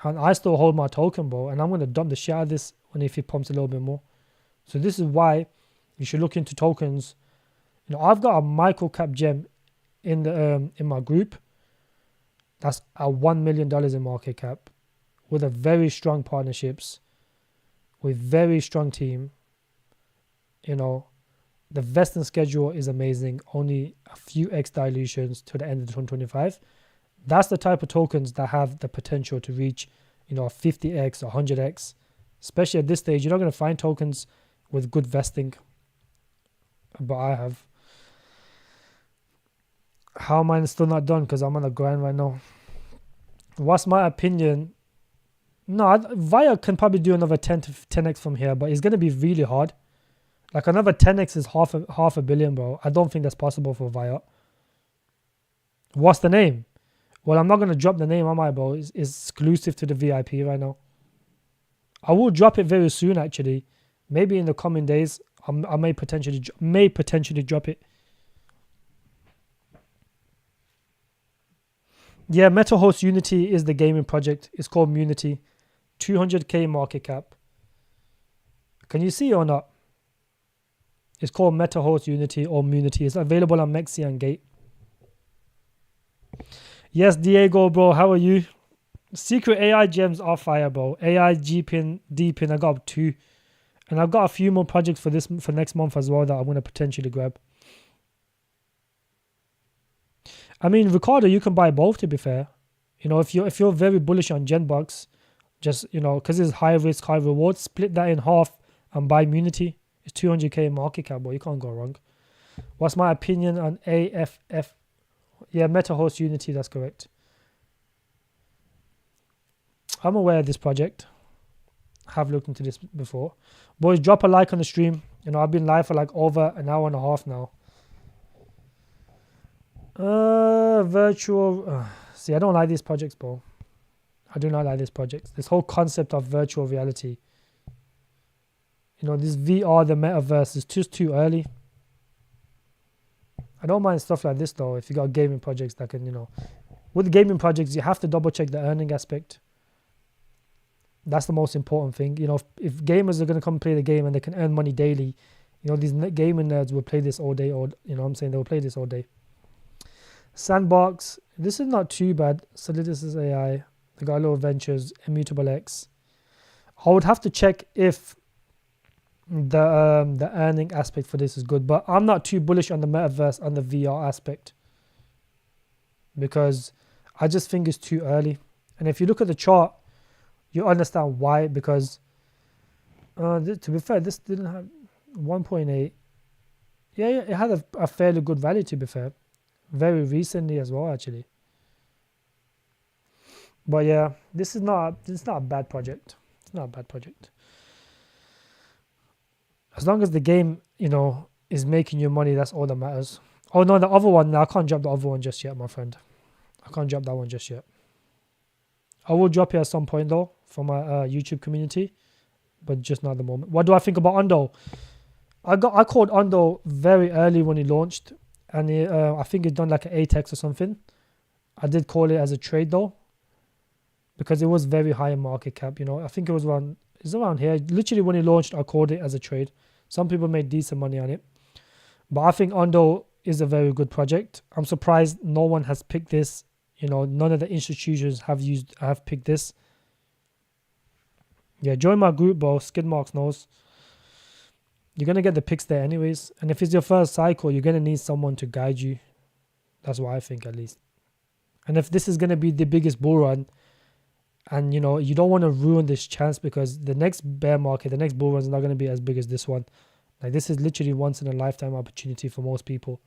And I still hold my token, bro. And I'm going to dump the shit out of this if it pumps a little bit more. So this is why you should look into tokens. I've got a micro cap gem in my group. That's a $1 million in market cap with a very strong partnerships, with very strong team. The vesting schedule is amazing. Only a few X dilutions to the end of 2025. That's the type of tokens that have the potential to reach, a 50x or 100x. Especially at this stage, you're not going to find tokens with good vesting. But I have. How am I still not done? Because I'm on the grind right now. What's my opinion? No, Via can probably do another 10 to 10x from here, but it's going to be really hard. Like, another 10x is half a billion, bro. I don't think that's possible for Via. What's the name? Well, I'm not going to drop the name, am I, bro? It's exclusive to the VIP right now. I will drop it very soon, actually. Maybe in the coming days, I may potentially drop it. Yeah, MetaHost Unity is the gaming project. It's called Munity. 200k market cap. Can you see it or not? It's called MetaHost Unity or Munity. It's available on Mexi and Gate. Yes, Diego, bro. How are you? Secret AI gems are fire, bro. AI G-Pin, D-Pin. I got 2. And I've got a few more projects for next month as well that I'm going to potentially grab. I mean, Ricardo, you can buy both, to be fair. If you're very bullish on Genbox, just, because it's high risk, high reward, split that in half and buy Munity. It's 200k market cap, boy. You can't go wrong. What's my opinion on AFF? Yeah, MetaHost Unity, that's correct. I'm aware of this project. Have looked into this before. Boys, drop a like on the stream. I've been live for like over an hour and a half now. Virtual. See, I don't like these projects, bro. I do not like these projects. This whole concept of virtual reality. This VR, the metaverse, is just too early. I don't mind stuff like this, though, if you got gaming projects that can, with gaming projects, you have to double check the earning aspect. That's the most important thing. If gamers are going to come play the game and they can earn money daily, these gaming nerds will play this all day, or, they will play this all day. Sandbox, this is not too bad. Solidus AI, they got a little ventures, Immutable X. I would have to check if the earning aspect for this is good, but I'm not too bullish on the metaverse on the VR aspect because I just think it's too early. And if you look at the chart, you understand why, because to be fair, this didn't have 1.8. Yeah, it had a fairly good value, to be fair, very recently as well, actually. But yeah, this is not a bad project. It's not a bad project. As long as the game, is making you money, that's all that matters. Oh no, the other one, I can't drop the other one just yet, my friend. I can't drop that one just yet. I will drop it at some point though, for my YouTube community, but just not at the moment. What do I think about Undo? I called Undo very early when he launched, and I think he's done like an 8x or something. I did call it as a trade though. because it was very high in market cap. I think it's around here. Literally when it launched, I called it as a trade. Some people made decent money on it, but I think Ondo is a very good project. I'm surprised no one has picked this. None of the institutions have picked this. Yeah, join my group, bro. Skidmarks knows. You're going to get the picks there anyways. And if it's your first cycle, you're going to need someone to guide you. That's what I think, at least. And if this is going to be the biggest bull run, and you don't want to ruin this chance, because the next bear market, the next bull run is not going to be as big as this one. Like, this is literally once in a lifetime opportunity for most people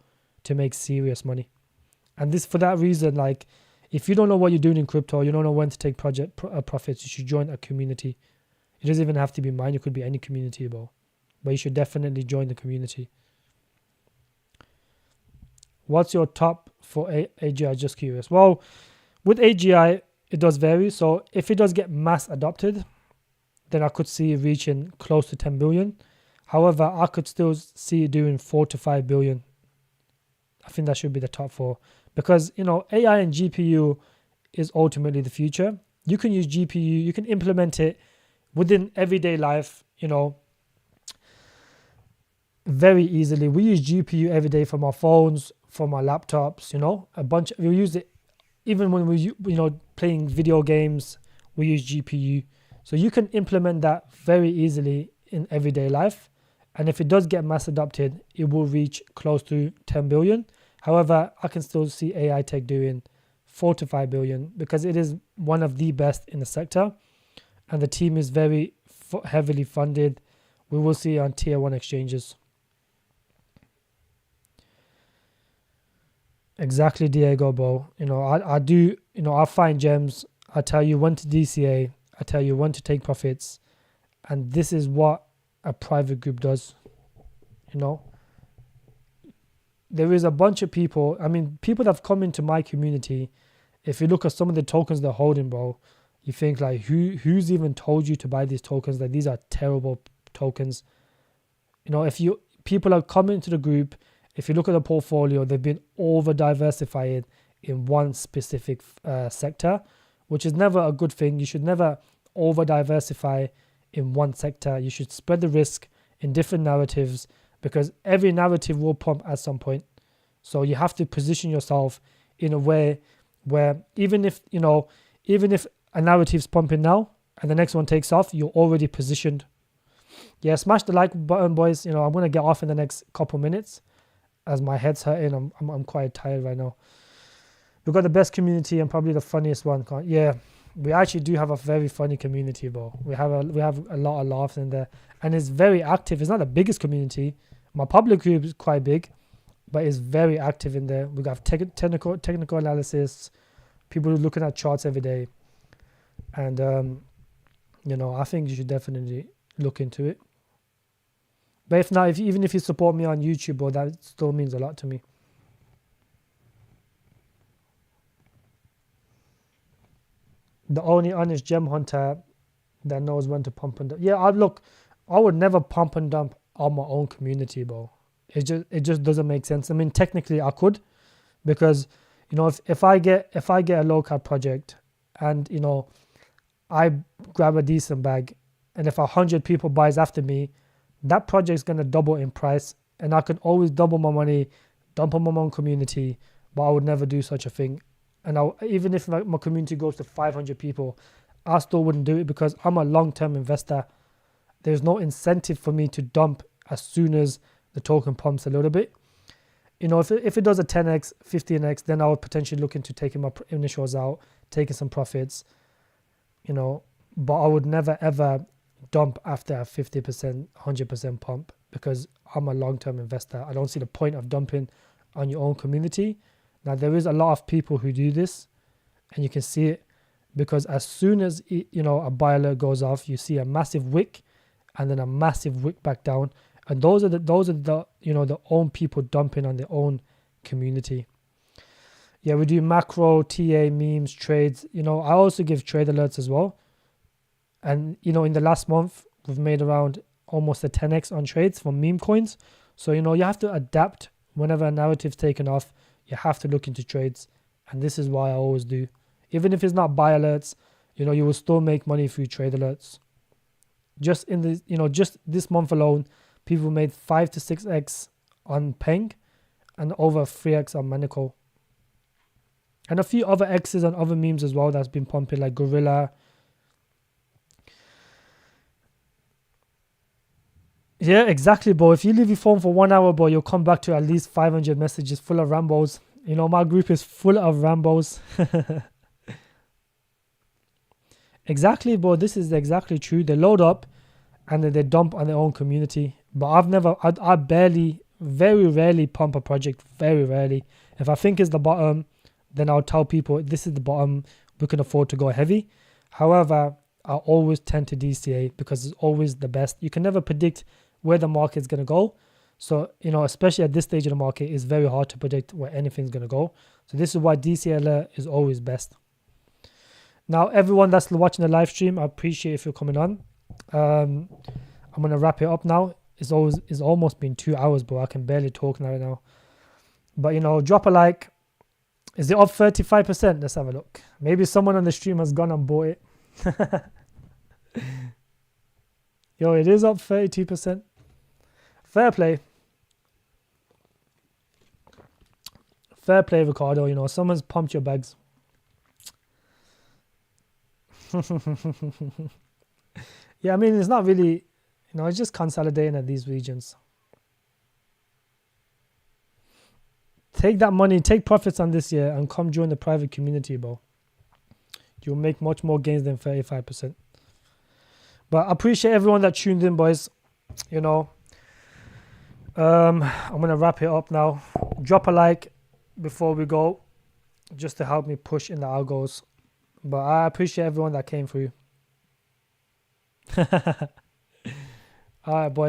to make serious money. And this, for that reason, like, if you don't know what you're doing in crypto, you don't know when to take profits, you should join a community. It doesn't even have to be mine. It could be any community, bro. But you should definitely join the community. What's your top for AGI? Just curious. Well, with AGI, it does vary. So if it does get mass adopted, then I could see it reaching close to 10 billion. However, I could still see it doing 4 to 5 billion. I think that should be the top 4. Because, AI and GPU is ultimately the future. You can use GPU, you can implement it within everyday life, very easily. We use GPU every day from our phones, from our laptops, we use it even when we playing video games. We use GPU, so you can implement that very easily in everyday life. And if it does get mass adopted, it will reach close to 10 billion. However, I can still see AI tech doing 4 to 5 billion, because it is one of the best in the sector, and the team is very heavily funded. We will see on tier 1 exchanges. Exactly, Diego, bro. I find gems. I tell you when to DCA. I tell you when to take profits. And this is what a private group does. There is a bunch of people. I mean, people that have come into my community. If you look at some of the tokens they're holding, bro, you think like, who's even told you to buy these tokens? Like, these are terrible tokens. People are coming to the group. If you look at the portfolio, they've been over diversified in one specific sector, which is never a good thing. You should never over diversify in one sector. You should spread the risk in different narratives, because every narrative will pump at some point. So you have to position yourself in a way where even if a narrative's pumping now and the next one takes off, you're already positioned. Yeah, smash the like button, boys. I'm going to get off in the next couple minutes as my head's hurting. I'm quite tired right now. We've got the best community and probably the funniest one. Yeah, we actually do have a very funny community, bro. We have a lot of laughs in there, and it's very active. It's not the biggest community. My public group is quite big, but it's very active in there. We got technical analysis, people looking at charts every day, and I think you should definitely look into it. But if not, even if you support me on YouTube, bro, that still means a lot to me. The only honest gem hunter that knows when to pump and dump. Yeah, I would never pump and dump on my own community, bro. It just doesn't make sense. I mean, technically I could, because if I get a low cap project and I grab a decent bag, and if 100 people buys after me, that project's gonna double in price, and I can always double my money, dump on my own community. But I would never do such a thing. And even if my community goes to 500 people, I still wouldn't do it, because I'm a long-term investor. There's no incentive for me to dump as soon as the token pumps a little bit. If it does a 10x, 15x, then I would potentially look into taking my initials out, taking some profits, but I would never ever dump after a 50%, 100% pump, because I'm a long-term investor. I don't see the point of dumping on your own community. Now, there is a lot of people who do this, and you can see it, because as soon as a buy alert goes off, you see a massive wick and then a massive wick back down, and those are the own people dumping on their own community. Yeah, we do macro, TA, memes, trades. I also give trade alerts as well. And in the last month, we've made around almost a 10x on trades for meme coins. So you have to adapt. Whenever a narrative's taken off, you have to look into trades, and this is why I always do. Even if it's not buy alerts, you will still make money through trade alerts. Just in the, just this month alone, people made 5 to 6x on Peng and over 3x on Manico. And a few other X's and other memes as well that's been pumping, like Gorilla. Yeah, exactly, bro. If you leave your phone for 1 hour, bro, you'll come back to at least 500 messages full of Rambos. My group is full of Rambos. Exactly, bro. This is exactly true. They load up and then they dump on their own community. But I barely, very rarely pump a project. Very rarely. If I think it's the bottom, then I'll tell people this is the bottom. We can afford to go heavy. However, I always tend to DCA because it's always the best. You can never predict where the market's going to go. So, especially at this stage of the market, it's very hard to predict where anything's going to go. So this is why DCA alert is always best. Now, everyone that's watching the live stream, I appreciate if you're coming on. I'm going to wrap it up now. It's almost been 2 hours, but I can barely talk now. But, drop a like. Is it up 35%? Let's have a look. Maybe someone on the stream has gone and bought it. Yo, it is up 32%. Fair play. Fair play, Ricardo. Someone's pumped your bags. Yeah, I mean, it's not really, it's just consolidating at these regions. Take that money, take profits on this year and come join the private community, bro. You'll make much more gains than 35%. But I appreciate everyone that tuned in, boys. I'm going to wrap it up now. Drop a like before we go, just to help me push in the algos. But I appreciate everyone that came through. All right, boys.